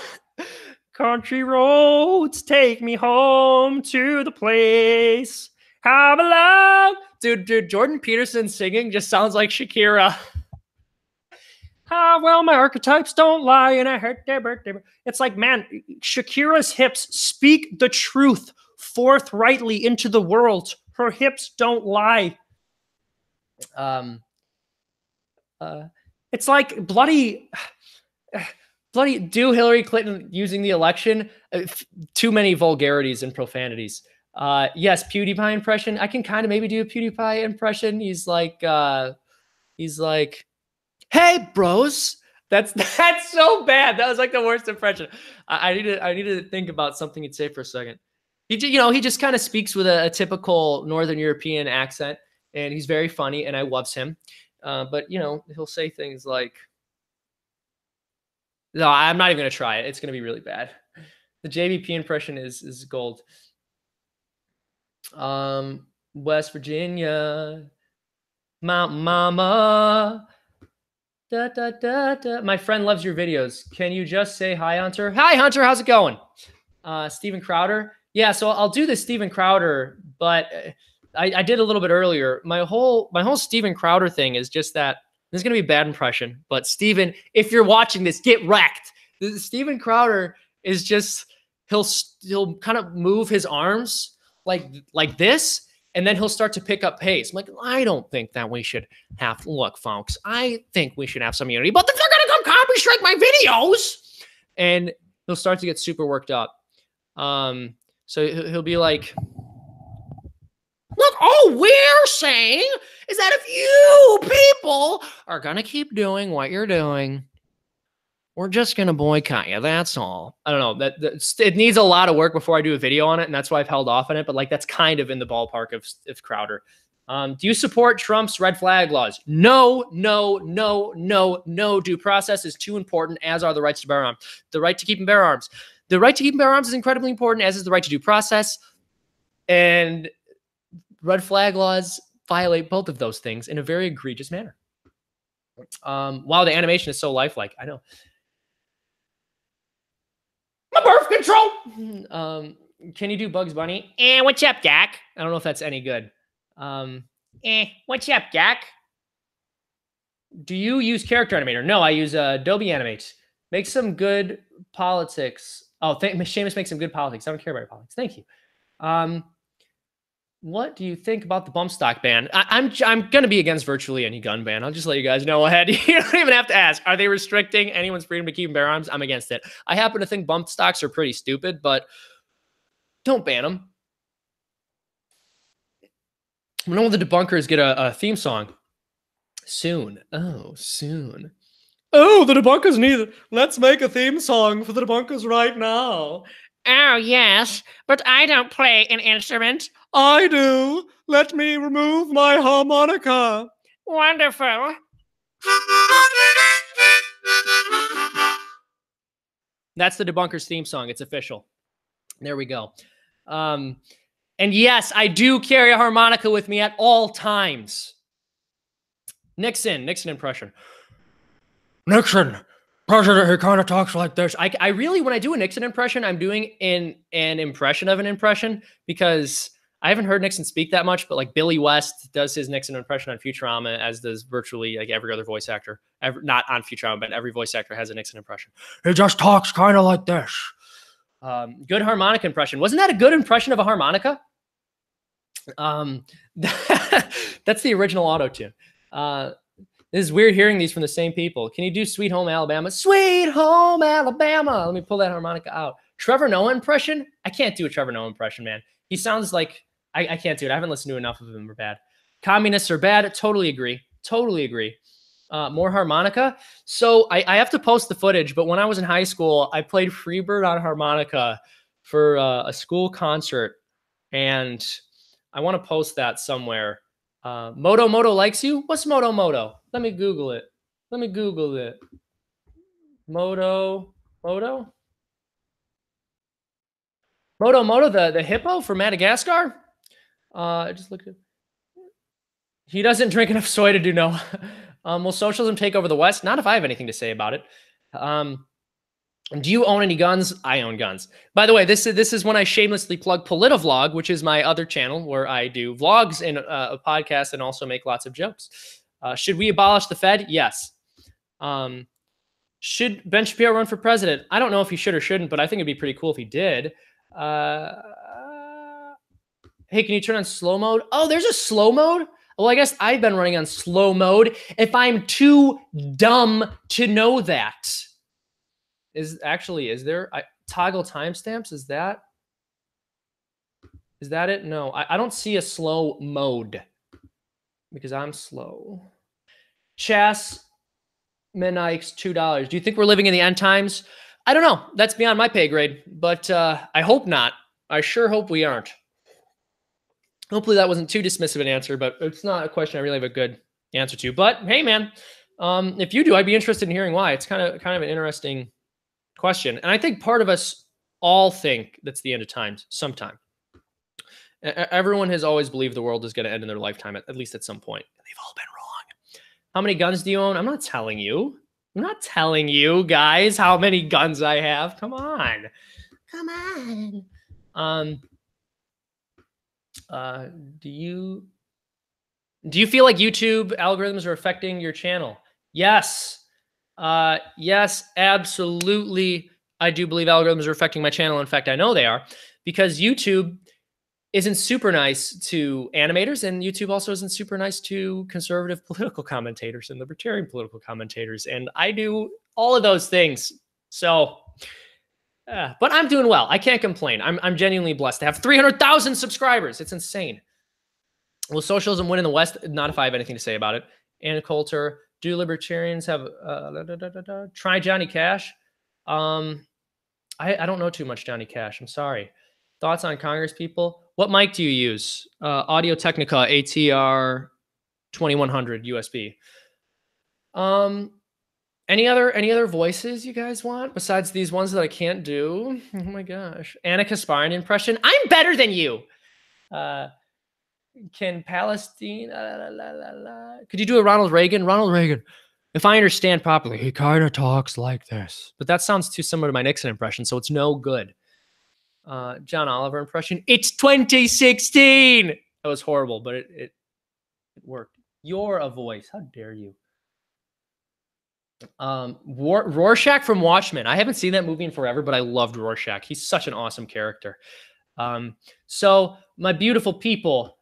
Country roads take me home to the place. How long? Dude, Jordan Peterson singing just sounds like Shakira. Well, my archetypes don't lie, and I hurt their birthday. It's like, man, Shakira's hips speak the truth forthrightly into the world. Her hips don't lie. It's like bloody bloody do Hillary Clinton using the election. Too many vulgarities and profanities. Yes, PewDiePie impression. I can kind of maybe do a PewDiePie impression. He's like, hey, bros. That's so bad. That was like the worst impression. I need to think about something he'd say for a second. He just kind of speaks with a typical Northern European accent, and he's very funny, and I loves him. But he'll say things like, no, I'm not even gonna try it. It's gonna be really bad. The JVP impression is gold. West Virginia, Mountain Mama. Da, da, da, da. My friend loves your videos. Can you just say hi, Hunter? Hi, Hunter. How's it going? Steven Crowder. Yeah, so I'll do the Steven Crowder, but I did a little bit earlier. My whole Steven Crowder thing is just that this is gonna be a bad impression. But Steven, if you're watching this, get wrecked. Steven Crowder is just he'll kind of move his arms like this. And then he'll start to pick up pace. I'm like, I don't think that we should have, look, folks, I think we should have some unity, but if they're going to come copy strike my videos, and he'll start to get super worked up. So he'll be like, look, all we're saying is that if you people are going to keep doing what you're doing, we're just going to boycott you. That's all. I don't know. It needs a lot of work before I do a video on it, and that's why I've held off on it. But like that's kind of in the ballpark of Crowder. Do you support Trump's red flag laws? No. Due process is too important, as are the rights to bear arms. The right to keep and bear arms. The right to keep and bear arms is incredibly important, as is the right to due process. And red flag laws violate both of those things in a very egregious manner. Wow, the animation is so lifelike. I know. My birth control. Can you do Bugs Bunny? What's up, Jack? I don't know if that's any good. What's up, Jack? Do you use Character Animator? No, I use Adobe Animate. Make some good politics. Oh, Seamus makes some good politics. I don't care about your politics. Thank you. What do you think about the bump stock ban? I'm going to be against virtually any gun ban. I'll just let you guys know ahead. You don't even have to ask. Are they restricting anyone's freedom to keep and bear arms? I'm against it. I happen to think bump stocks are pretty stupid, but don't ban them. When all the debunkers get a theme song soon. Oh, soon. Oh, the debunkers need it. Let's make a theme song for the debunkers right now. Oh, yes, but I don't play an instrument. I do. Let me remove my harmonica. Wonderful. That's the debunkers theme song. It's official. There we go. And yes, I do carry a harmonica with me at all times. Nixon impression. Nixon, president, he kind of talks like this. I really, when I do a Nixon impression, I'm doing an impression of an impression, because I haven't heard Nixon speak that much, but like Billy West does his Nixon impression on Futurama, as does virtually like every other voice actor. Not on Futurama, but every voice actor has a Nixon impression. He just talks kind of like this. Good harmonica impression. Wasn't that a good impression of a harmonica? That's the original auto-tune. This is weird hearing these from the same people. Can you do Sweet Home Alabama? Sweet Home Alabama. Let me pull that harmonica out. Trevor Noah impression? I can't do a Trevor Noah impression, man. He sounds like, I can't do it. I haven't listened to enough of him. We're bad. Communists are bad. Totally agree. Totally agree. More harmonica. So I have to post the footage, but when I was in high school, I played Freebird on harmonica for a school concert, and I want to post that somewhere. Moto likes you? What's Moto? Let me Google it. Moto, the hippo from Madagascar? I just looked at. He doesn't drink enough soy to do no. Will socialism take over the West? Not if I have anything to say about it. Do you own any guns? I own guns. By the way, this is when I shamelessly plug Politivlog, which is my other channel where I do vlogs and a podcast and also make lots of jokes. Should we abolish the Fed? Yes. Should Ben Shapiro run for president? I don't know if he should or shouldn't, but I think it'd be pretty cool if he did. Hey, can you turn on slow mode? Oh, there's a slow mode? Well, I guess I've been running on slow mode if I'm too dumb to know that. Is there toggle timestamps? Is that it? No, I don't see a slow mode because I'm slow. Chas Menikes, $2. Do you think we're living in the end times? I don't know. That's beyond my pay grade, but I hope not. I sure hope we aren't. Hopefully that wasn't too dismissive an answer, but it's not a question I really have a good answer to. But hey, man, if you do, I'd be interested in hearing why. It's kind of an interesting question, and I think part of us all think that's the end of times sometime. Everyone has always believed the world is going to end in their lifetime, at least at some point. They've all been wrong. How many guns do you own? I'm not telling you. I'm not telling you guys how many guns I have. Come on. Do you feel like YouTube algorithms are affecting your channel? Yes. Yes, absolutely. I do believe algorithms are affecting my channel. In fact, I know they are, because YouTube isn't super nice to animators, and YouTube also isn't super nice to conservative political commentators and libertarian political commentators. And I do all of those things. So, but I'm doing well. I can't complain. I'm genuinely blessed to have 300,000 subscribers. It's insane. Will socialism win in the West? Not if I have anything to say about it. Ann Coulter, do libertarians have try Johnny Cash? I don't know too much Johnny Cash. I'm sorry. Thoughts on Congress people? What mic do you use? Audio Technica ATR 2100 USB. Any other voices you guys want besides these ones that I can't do? Oh my gosh. Anna Kasparian impression. I'm better than you. Can Palestine? Could you do a Ronald Reagan? Ronald Reagan. If I understand properly, he kind of talks like this. But that sounds too similar to my Nixon impression, so it's no good. John Oliver impression. It's 2016. That was horrible, but it worked. You're a voice. How dare you? Rorschach from Watchmen. I haven't seen that movie in forever, but I loved Rorschach. He's such an awesome character. So my beautiful people,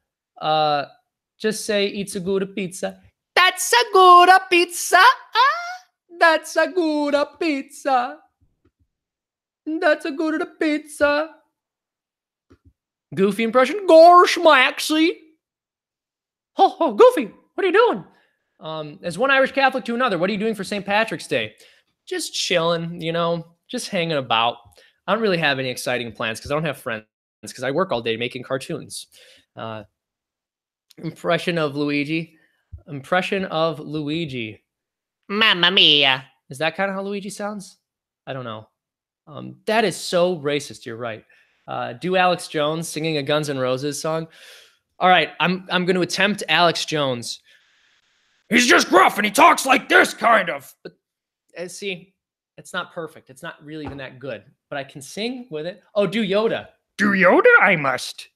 just say it's a good pizza. That's a good pizza. That's a good pizza. That's a good pizza. Goofy impression. Gosh, Maxie. Oh, Goofy, what are you doing? As one Irish Catholic to another, what are you doing for St. Patrick's Day? Just chilling, just hanging about. I don't really have any exciting plans because I don't have friends, because I work all day making cartoons. Impression of Luigi. Mamma mia. Is that kind of how Luigi sounds? I don't know. That is so racist. You're right. Do Alex Jones singing a Guns N' Roses song. All right, I'm going to attempt Alex Jones. He's just gruff and he talks like this, kind of. But see, it's not perfect. It's not really even that good. But I can sing with it. Oh, do Yoda. Do Yoda, I must.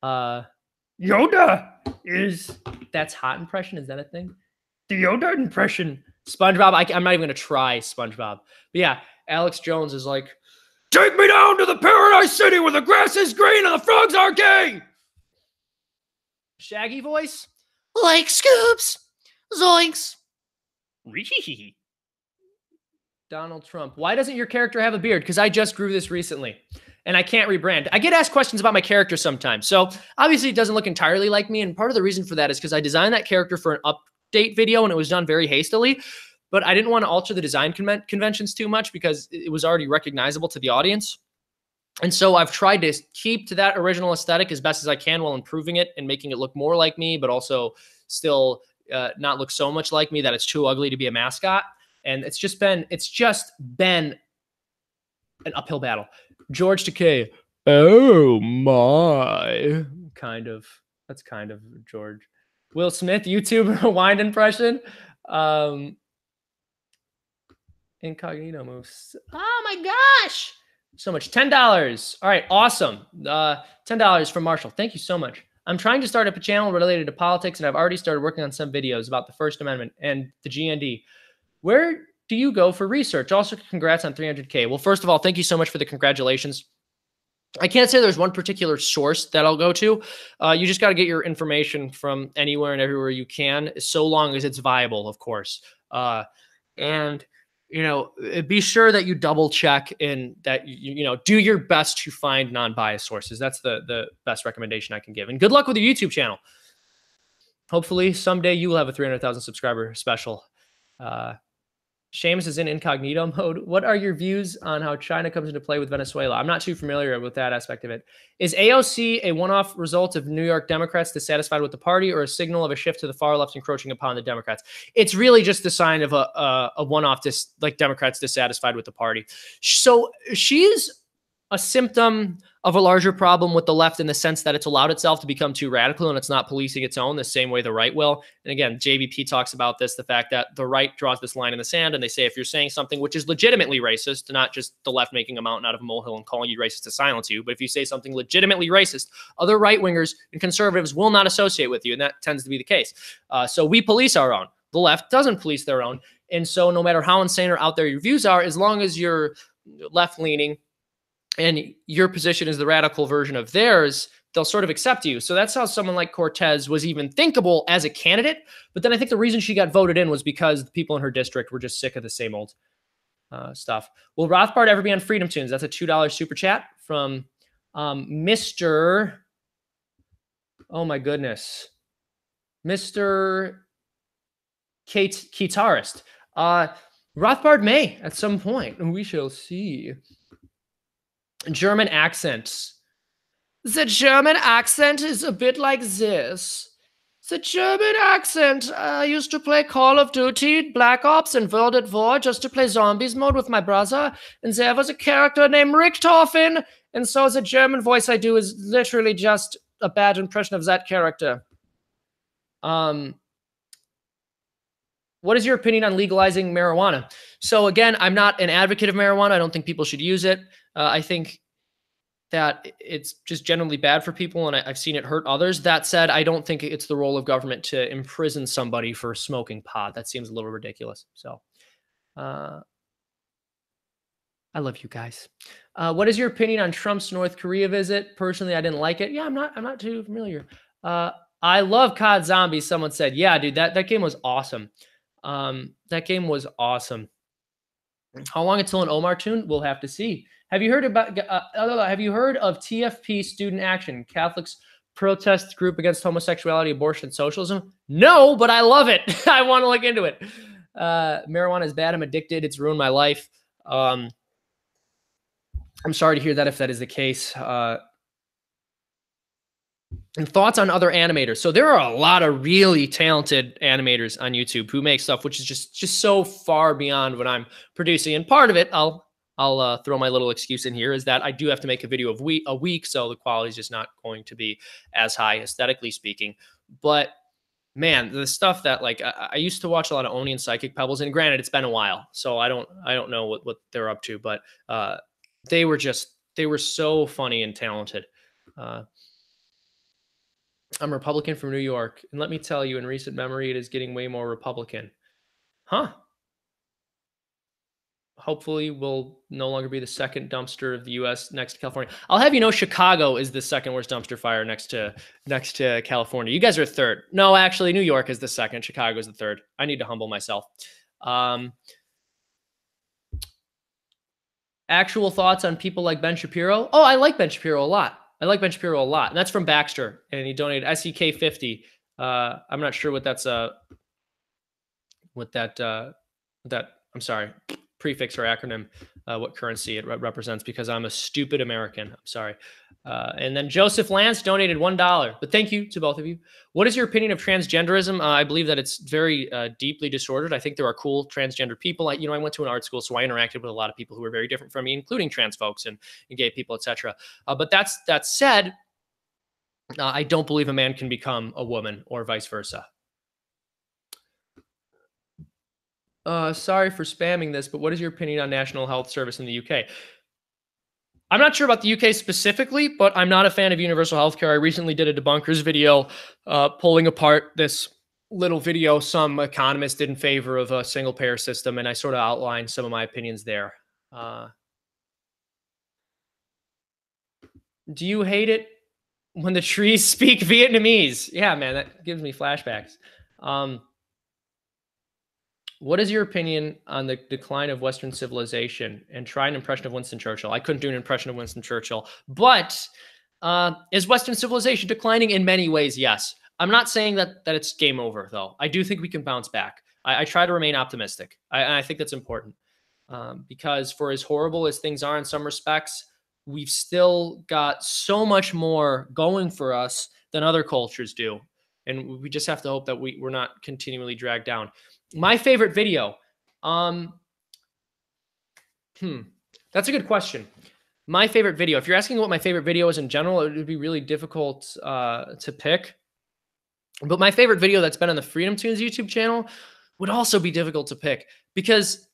Yoda is... That's hot impression? Is that a thing? The Yoda impression. SpongeBob. I'm not even going to try SpongeBob. But yeah, Alex Jones is like, take me down to the paradise city where the grass is green and the frogs are gay. Shaggy voice? Like Scoops. Zoinks. Donald Trump. Why doesn't your character have a beard? Because I just grew this recently and I can't rebrand. I get asked questions about my character sometimes. So obviously it doesn't look entirely like me. And part of the reason for that is because I designed that character for an update video and it was done very hastily. But I didn't want to alter the design conventions too much because it was already recognizable to the audience. And so I've tried to keep to that original aesthetic as best as I can while improving it and making it look more like me, but also still not look so much like me that it's too ugly to be a mascot. And it's just been an uphill battle. George Takei. Oh my. That's kind of George. Will Smith, YouTube rewind impression. Incognito moves. Oh my gosh. So much. $10. All right. Awesome. $10 from Marshall. Thank you so much. I'm trying to start up a channel related to politics, and I've already started working on some videos about the First Amendment and the GND. Where do you go for research? Also, congrats on 300K. Well, first of all, thank you so much for the congratulations. I can't say there's one particular source that I'll go to. You just got to get your information from anywhere and everywhere you can, so long as it's viable, of course. And be sure that you double check and that do your best to find non-biased sources. That's the best recommendation I can give. And good luck with your YouTube channel. Hopefully someday you will have a 300,000 subscriber special. Seamus is in incognito mode. What are your views on how China comes into play with Venezuela? I'm not too familiar with that aspect of it. Is AOC a one-off result of New York Democrats dissatisfied with the party, or a signal of a shift to the far left encroaching upon the Democrats? It's really just the sign of a one-off, like Democrats dissatisfied with the party. So she's a symptom of a larger problem with the left in the sense that it's allowed itself to become too radical and it's not policing its own the same way the right will. And again, JBP talks about this, the fact that the right draws this line in the sand and they say, if you're saying something which is legitimately racist, not just the left making a mountain out of a molehill and calling you racist to silence you, but if you say something legitimately racist, other right-wingers and conservatives will not associate with you. And that tends to be the case. So we police our own. The left doesn't police their own. And so no matter how insane or out there your views are, as long as you're left-leaning and your position is the radical version of theirs, they'll sort of accept you. So that's how someone like Cortez was even thinkable as a candidate. But then I think the reason she got voted in was because the people in her district were just sick of the same old stuff. Will Rothbard ever be on Freedomtoons? That's a $2 super chat from Mr. Oh my goodness. Mr. Guitarist. Rothbard may at some point. We shall see. German accents. The German accent is a bit like this. The German accent. I used to play Call of Duty, Black Ops, and World at War just to play Zombies mode with my brother. And there was a character named Richtofen. And so the German voice I do is literally just a bad impression of that character. What is your opinion on legalizing marijuana? So again, I'm not an advocate of marijuana. I don't think people should use it. I think that it's just generally bad for people, and I've seen it hurt others. That said, I don't think it's the role of government to imprison somebody for smoking pot. That seems a little ridiculous. So I love you guys. What is your opinion on Trump's North Korea visit? Personally, I didn't like it. Yeah, I'm not too familiar. I love COD Zombies. Someone said, yeah, dude, that game was awesome. That game was awesome. How long until an Omar tune? We'll have to see. Have you heard of TFP Student Action, Catholics protest group against homosexuality, abortion, and socialism? No, but I love it. I want to look into it. Marijuana is bad. I'm addicted. It's ruined my life. I'm sorry to hear that if that is the case. And thoughts on other animators. So there are a lot of really talented animators on YouTube who make stuff which is just so far beyond what I'm producing. And part of it, I'll throw my little excuse in here, is that I do have to make a video a week, so the quality is just not going to be as high aesthetically speaking. But man, the stuff that like I used to watch a lot of Oni and Psychic Pebbles, and granted, it's been a while, so I don't know what they're up to, but they were so funny and talented. I'm a Republican from New York, and let me tell you, in recent memory, it is getting way more Republican. Huh? Hopefully we'll no longer be the second dumpster of the U.S. next to California. I'll have you know, Chicago is the second worst dumpster fire next to California. You guys are third. No, actually, New York is the second. Chicago is the third. I need to humble myself. Actual thoughts on people like Ben Shapiro? Oh, I like Ben Shapiro a lot. And that's from Baxter, and he donated SEK50. I'm not sure what that's I'm sorry, prefix or acronym, what currency it represents, because I'm a stupid American. I'm sorry. And then Joseph Lance donated $1, but thank you to both of you. What is your opinion of transgenderism? I believe that it's very deeply disordered. I think there are cool transgender people. I went to an art school, so I interacted with a lot of people who were very different from me, including trans folks and gay people, etc. But that said, I don't believe a man can become a woman or vice versa. Sorry for spamming this, but what is your opinion on National Health Service in the UK? I'm not sure about the UK specifically, but I'm not a fan of universal healthcare. I recently did a debunkers video pulling apart this little video some economist did in favor of a single payer system, and I sort of outlined some of my opinions there. Do you hate it when the trees speak Vietnamese? Yeah, man, that gives me flashbacks. What is your opinion on the decline of Western civilization? And try an impression of Winston Churchill. I couldn't do an impression of Winston Churchill, but is Western civilization declining? In many ways, yes. I'm not saying that it's game over, though. I do think we can bounce back. I try to remain optimistic. I think that's important because for as horrible as things are in some respects, we've still got so much more going for us than other cultures do. And we just have to hope that we're not continually dragged down. My favorite video. Um, that's a good question. My favorite video. If you're asking what my favorite video is in general, it would be really difficult to pick. But my favorite video that's been on the Freedomtoons YouTube channel would also be difficult to pick because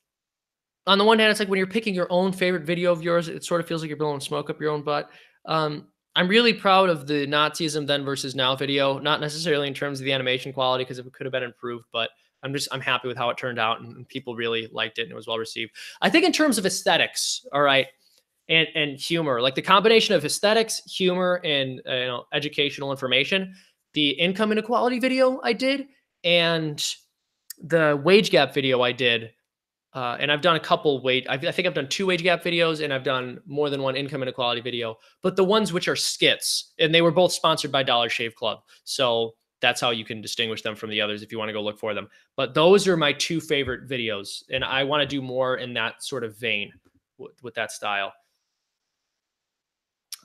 on the one hand, it's like when you're picking your own favorite video of yours, it sort of feels like you're blowing smoke up your own butt. I'm really proud of the Nazism then versus now video, not necessarily in terms of the animation quality because it could have been improved, but I'm happy with how it turned out and people really liked it and it was well received. I think in terms of aesthetics, all right, and humor, like the combination of aesthetics, humor, and educational information, the income inequality video I did and the wage gap video I did. And I've done a couple I think I've done 2 wage gap videos and I've done more than 1 income inequality video, but the ones which are skits, and they were both sponsored by Dollar Shave Club. So that's how you can distinguish them from the others if you want to go look for them. But those are my 2 favorite videos. And I want to do more in that sort of vein with that style.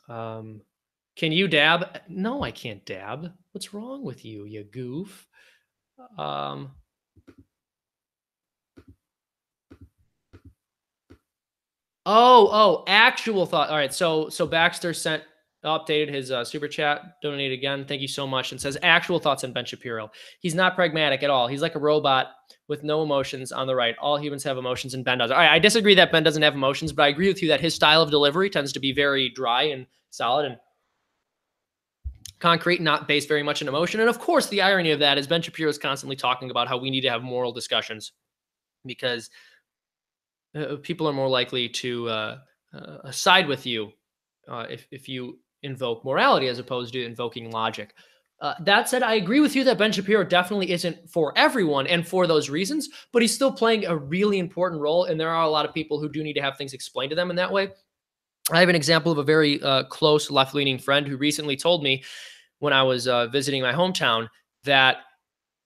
Can you dab? No, I can't dab. What's wrong with you, you goof? Actual thought. All right. So Baxter updated his super chat, donated again. Thank you so much. And says actual thoughts on Ben Shapiro. He's not pragmatic at all. He's like a robot with no emotions on the right. All humans have emotions and Ben does. All right. I disagree that Ben doesn't have emotions, but I agree with you that his style of delivery tends to be very dry and solid and concrete, not based very much in emotion. And of course, the irony of that is Ben Shapiro is constantly talking about how we need to have moral discussions because people are more likely to side with you if you invoke morality as opposed to invoking logic. That said, I agree with you that Ben Shapiro definitely isn't for everyone and for those reasons, but he's still playing a really important role. And there are a lot of people who do need to have things explained to them in that way. I have an example of a very close left-leaning friend who recently told me when I was visiting my hometown that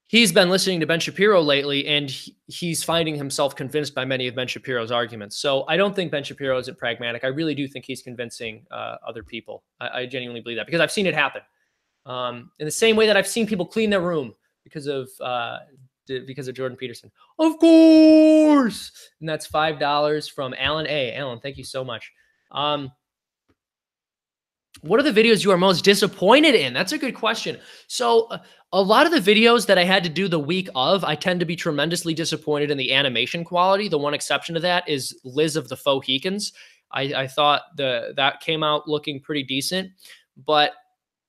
he's been listening to Ben Shapiro lately, and he's finding himself convinced by many of Ben Shapiro's arguments. So I don't think Ben Shapiro isn't pragmatic. I really do think he's convincing other people. I genuinely believe that because I've seen it happen. In the same way that I've seen people clean their room because of Jordan Peterson. Of course! And that's $5 from Alan A. Alan, thank you so much. What are the videos you are most disappointed in? That's a good question. So a lot of the videos that I had to do the week of, I tend to be tremendously disappointed in the animation quality. The one exception to that is Liz of the Fohicans. I thought that came out looking pretty decent, but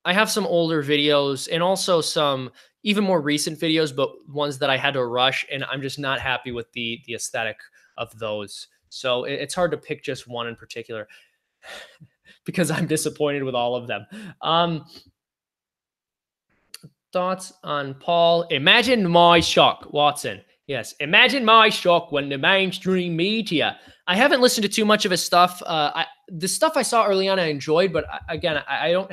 I have some older videos and also some even more recent videos, but ones that I had to rush, and I'm just not happy with the aesthetic of those. So it's hard to pick just one in particular because I'm disappointed with all of them. Thoughts on Paul? Imagine my shock, Watson. Yes, imagine my shock when the mainstream media. I haven't listened to too much of his stuff. The stuff I saw early on I enjoyed, but again, I don't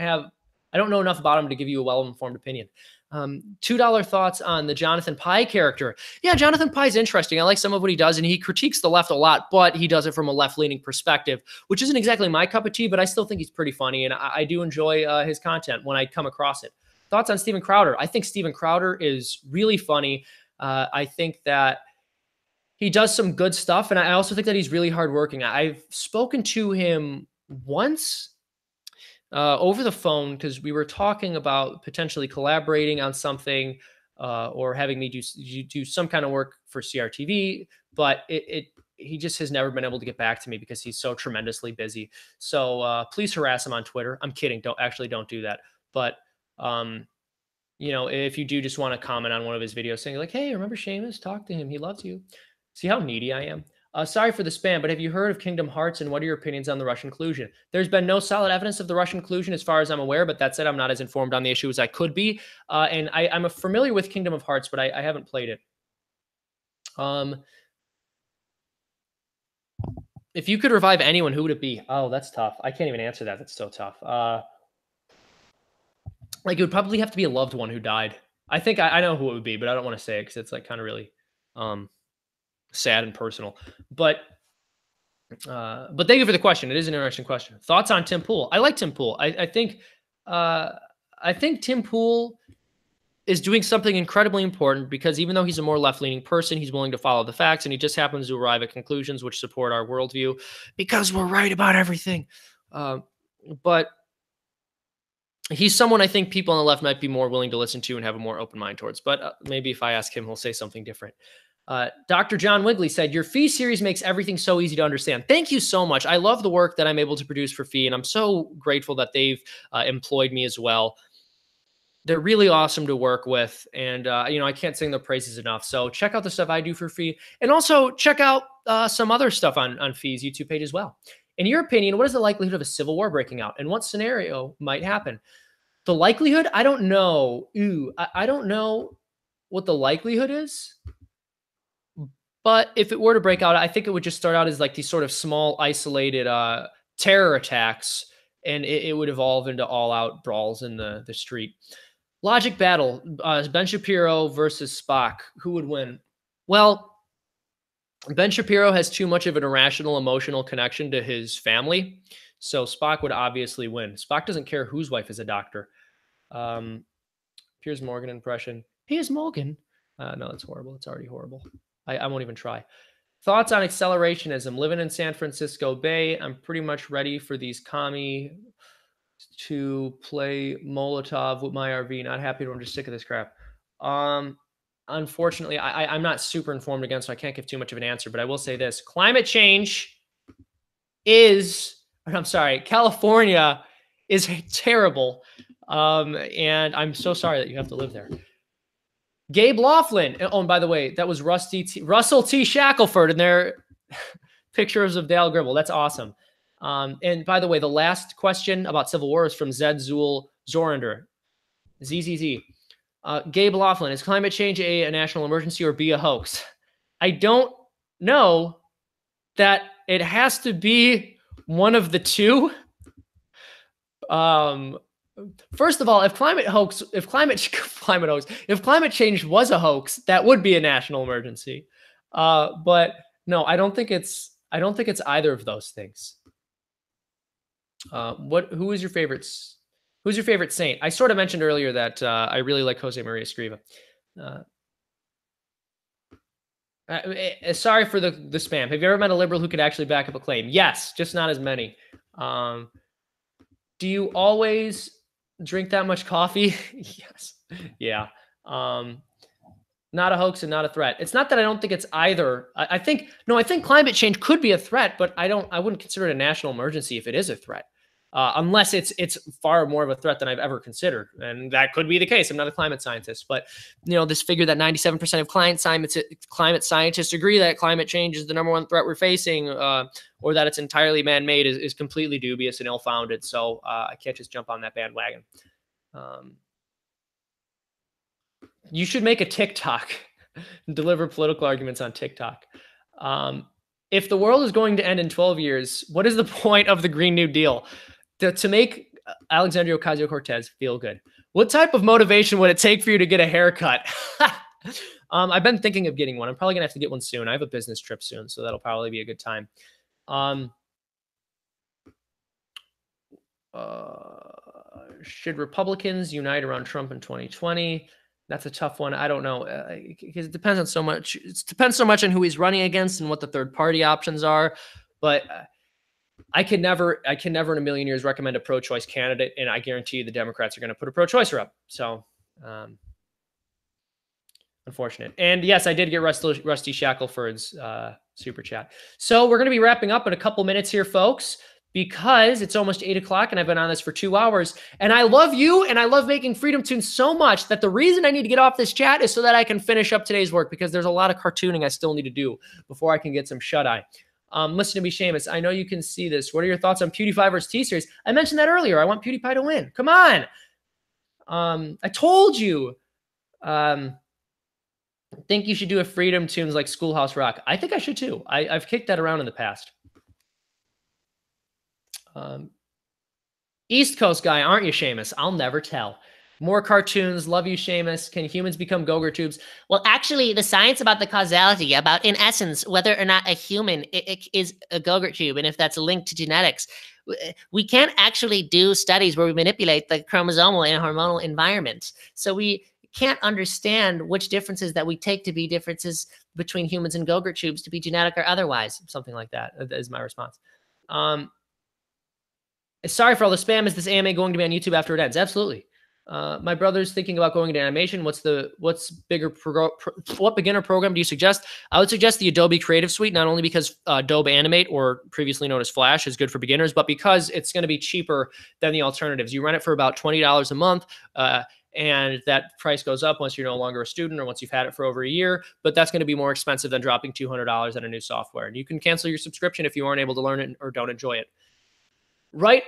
know enough about him to give you a well-informed opinion. $2 thoughts on the Jonathan Pye character. Yeah, Jonathan Pye's interesting. I like some of what he does, and he critiques the left a lot, but he does it from a left-leaning perspective, which isn't exactly my cup of tea, but I still think he's pretty funny, and I do enjoy his content when I come across it. Thoughts on Steven Crowder. I think Steven Crowder is really funny. I think that he does some good stuff, and I also think that he's really hardworking. I've spoken to him once over the phone because we were talking about potentially collaborating on something or having me do some kind of work for CRTV, but he just has never been able to get back to me because he's so tremendously busy. So please harass him on Twitter. I'm kidding. Don't do that. But if you do just want to comment on one of his videos saying like, hey, remember Seamus? Talk to him. He loves you. See how needy I am? Sorry for the spam, but have you heard of Kingdom Hearts and what are your opinions on the Russian collusion? There's been no solid evidence of the Russian collusion as far as I'm aware, but that said, I'm not as informed on the issue as I could be. And I'm familiar with Kingdom of Hearts, but I haven't played it. If you could revive anyone, who would it be? Oh, that's tough. I can't even answer that. That's so tough. Like it would probably have to be a loved one who died. I think I know who it would be, but I don't want to say it because it's like kind of really sad and personal. But thank you for the question. It is an interesting question. Thoughts on Tim Pool? I like Tim Pool. I think Tim Pool is doing something incredibly important because even though he's a more left-leaning person, he's willing to follow the facts, and he just happens to arrive at conclusions which support our worldview because we're right about everything. But he's someone I think people on the left might be more willing to listen to and have a more open mind towards. But maybe if I ask him, he'll say something different. Dr. John Wigley said, your Fee series makes everything so easy to understand. Thank you so much. I love the work that I'm able to produce for Fee, and I'm so grateful that they've employed me as well. They're really awesome to work with, and I can't sing their praises enough. So check out the stuff I do for Fee, and also check out some other stuff on Fee's YouTube page as well. In your opinion, what is the likelihood of a civil war breaking out, and what scenario might happen? The likelihood? I don't know. I don't know what the likelihood is. But if it were to break out, I think it would just start out as like these sort of small, isolated terror attacks, and it would evolve into all-out brawls in the street. Logic battle, Ben Shapiro versus Spock. Who would win? Well, Ben Shapiro has too much of an irrational, emotional connection to his family, so Spock would obviously win. Spock doesn't care whose wife is a doctor. Piers Morgan impression. Piers Morgan? No, that's horrible. It's already horrible. I won't even try. Thoughts on accelerationism. Living in San Francisco Bay, I'm pretty much ready for these commie to play Molotov with my RV. Not happy, I'm just sick of this crap. Unfortunately, I'm not super informed again, so I can't give too much of an answer, but I will say this. California is terrible. And I'm so sorry that you have to live there. Gabe Laughlin. Oh, and by the way, that was Russell T. Shackelford in their pictures of Dale Gribble. That's awesome. And by the way, the last question about Civil War is from Zed Zool Zorinder. ZZZ. Gabe Laughlin. Is climate change A national emergency or B a hoax? I don't know. That it has to be one of the two. First of all, if climate change was a hoax, that would be a national emergency. But no, I don't think it's either of those things. Who's your favorite saint? I sort of mentioned earlier that I really like Jose Maria Escriva. Sorry for the spam. Have you ever met a liberal who could actually back up a claim? Yes, just not as many. Do you always drink that much coffee? Yes. Yeah. Not a hoax and not a threat. It's not that I don't think it's either. I think climate change could be a threat, but I wouldn't consider it a national emergency if it is a threat. Unless it's far more of a threat than I've ever considered. And that could be the case. I'm not a climate scientist, but this figure that 97% of climate scientists agree that climate change is the number one threat we're facing, or that it's entirely man-made is completely dubious and ill-founded. So I can't just jump on that bandwagon. You should make a TikTok and deliver political arguments on TikTok. If the world is going to end in 12 years, what is the point of the Green New Deal? To make Alexandria Ocasio-Cortez feel good. What type of motivation would it take for you to get a haircut? I've been thinking of getting one. I'm probably going to have to get one soon. I have a business trip soon, so that'll probably be a good time. Should Republicans unite around Trump in 2020? That's a tough one. I don't know, because it depends on so much. It depends so much on who he's running against and what the third party options are. But I can never in a million years recommend a pro-choice candidate, and I guarantee you the Democrats are going to put a pro-choicer up. So, unfortunate. And yes, I did get Rusty Shackelford's super chat. So we're going to be wrapping up in a couple minutes here, folks, because it's almost 8 o'clock and I've been on this for 2 hours. And I love you and I love making Freedomtoons so much that the reason I need to get off this chat is so that I can finish up today's work, because there's a lot of cartooning I still need to do before I can get some shut-eye. Listen to me, Seamus. I know you can see this. What are your thoughts on PewDiePie versus T-Series? I mentioned that earlier. I want PewDiePie to win. Come on. I told you. Think you should do a Freedom Tunes like Schoolhouse Rock. I think I should too. I've kicked that around in the past. East Coast guy, aren't you, Seamus? I'll never tell. More cartoons. Love you, Seamus. Can humans become Gogurt tubes? Well, actually, the science about the causality, about in essence whether or not a human is a Gogurt tube, and if that's linked to genetics, we can't actually do studies where we manipulate the chromosomal and hormonal environments. So we can't understand which differences that we take to be differences between humans and Gogurt tubes to be genetic or otherwise. Something like that is my response. Sorry for all the spam. Is this AMA going to be on YouTube after it ends? Absolutely. My brother's thinking about going into animation. What beginner program do you suggest? I would suggest the Adobe Creative Suite, not only because Adobe Animate, or previously known as Flash, is good for beginners, but because it's going to be cheaper than the alternatives. You rent it for about $20 a month, and that price goes up once you're no longer a student or once you've had it for over a year, but that's going to be more expensive than dropping $200 on a new software. And you can cancel your subscription if you aren't able to learn it or don't enjoy it. Right,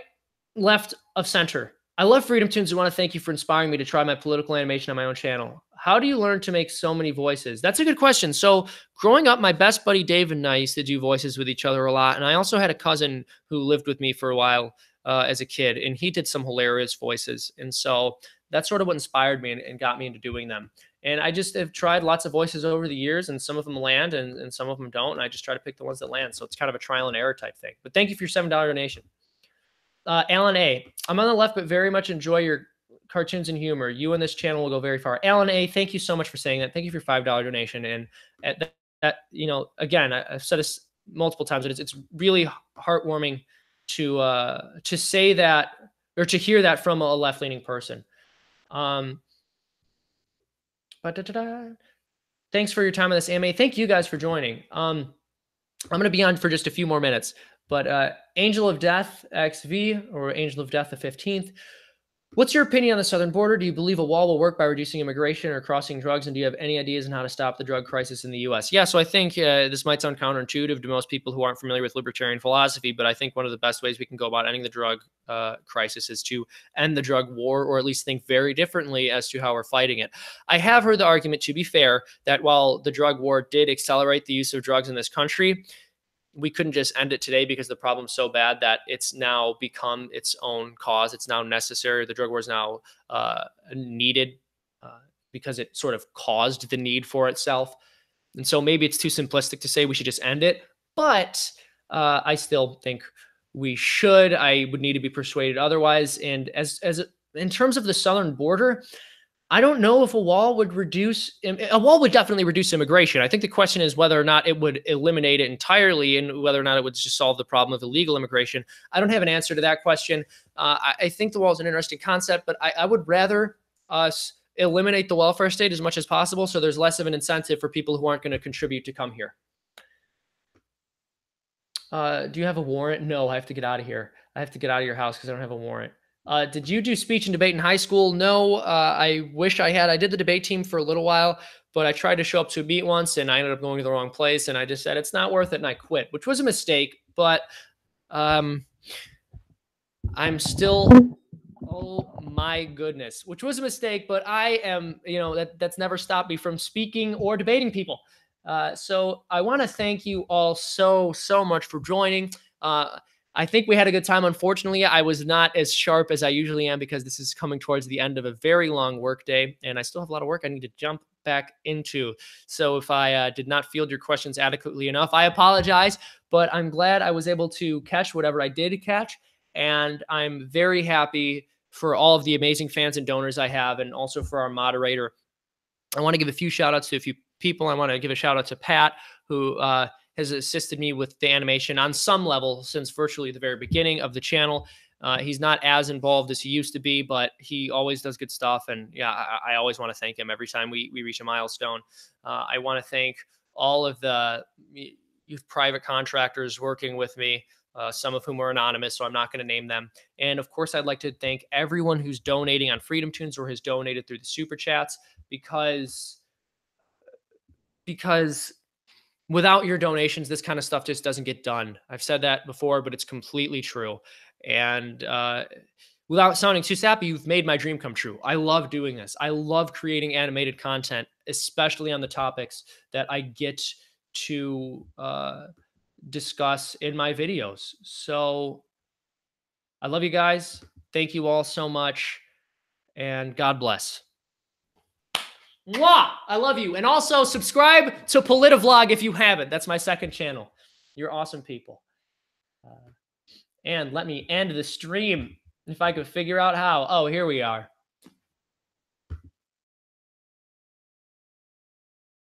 left of center. I love Freedomtoons and want to thank you for inspiring me to try my political animation on my own channel. How do you learn to make so many voices? That's a good question. So growing up, my best buddy Dave and I used to do voices with each other a lot. And I also had a cousin who lived with me for a while as a kid, and he did some hilarious voices. And so that's sort of what inspired me and got me into doing them. And I just have tried lots of voices over the years, and some of them land and some of them don't. And I just try to pick the ones that land. So it's kind of a trial and error type thing. But thank you for your $7 donation. Alan A. I'm on the left, but very much enjoy your cartoons and humor. You and this channel will go very far. Alan A. Thank you so much for saying that. Thank you for your $5 donation. And at that, you know, again, I've said this multiple times, but it's really heartwarming to say that, or to hear that from a left-leaning person. Thanks for your time on this, AMA. Thank you guys for joining. I'm going to be on for just a few more minutes. But Angel of Death XV, or Angel of Death the 15th. What's your opinion on the southern border? Do you believe a wall will work by reducing immigration or crossing drugs? And do you have any ideas on how to stop the drug crisis in the U.S.? Yeah, so I think this might sound counterintuitive to most people who aren't familiar with libertarian philosophy, but I think one of the best ways we can go about ending the drug crisis is to end the drug war, or at least think very differently as to how we're fighting it. I have heard the argument, to be fair, that while the drug war did accelerate the use of drugs in this country, we couldn't just end it today because the problem's so bad that it's now become its own cause. It's now necessary. The drug war is now needed because it sort of caused the need for itself. And so maybe it's too simplistic to say we should just end it, but I still think we should. I would need to be persuaded otherwise. And as in terms of the southern border, I don't know if a wall would definitely reduce immigration. I think the question is whether or not it would eliminate it entirely, and whether or not it would just solve the problem of illegal immigration. I don't have an answer to that question. I think the wall is an interesting concept, but I would rather us eliminate the welfare state as much as possible, so there's less of an incentive for people who aren't going to contribute to come here. Do you have a warrant? No, I have to get out of here. I have to get out of your house because I don't have a warrant. Did you do speech and debate in high school? No, I wish I had. I did the debate team for a little while, but I tried to show up to a meet once and I ended up going to the wrong place, and I just said, it's not worth it, and I quit, which was a mistake, but I'm still, oh my goodness, which was a mistake, but I am, you know, that's never stopped me from speaking or debating people. So I want to thank you all so much for joining. I think we had a good time. Unfortunately, I was not as sharp as I usually am because this is coming towards the end of a very long work day, and I still have a lot of work I need to jump back into. So if I did not field your questions adequately enough, I apologize, but I'm glad I was able to catch whatever I did catch, and I'm very happy for all of the amazing fans and donors I have, and also for our moderator. I want to give a few shout outs to a few people. I want to give a shout out to Pat, who has assisted me with the animation on some level since virtually the very beginning of the channel. He's not as involved as he used to be, but he always does good stuff. And yeah, I always want to thank him every time we reach a milestone. I want to thank all of the youth private contractors working with me, some of whom are anonymous, so I'm not going to name them. And of course, I'd like to thank everyone who's donating on Freedomtoons or has donated through the super chats, because without your donations, this kind of stuff just doesn't get done. I've said that before, but it's completely true. And without sounding too sappy, you've made my dream come true. I love doing this. I love creating animated content, especially on the topics that I get to discuss in my videos. So I love you guys. Thank you all so much. And God bless. Mwah! I love you. And also subscribe to Politivlog if you haven't. That's my second channel. You're awesome people. And let me end the stream if I could figure out how. Oh, here we are.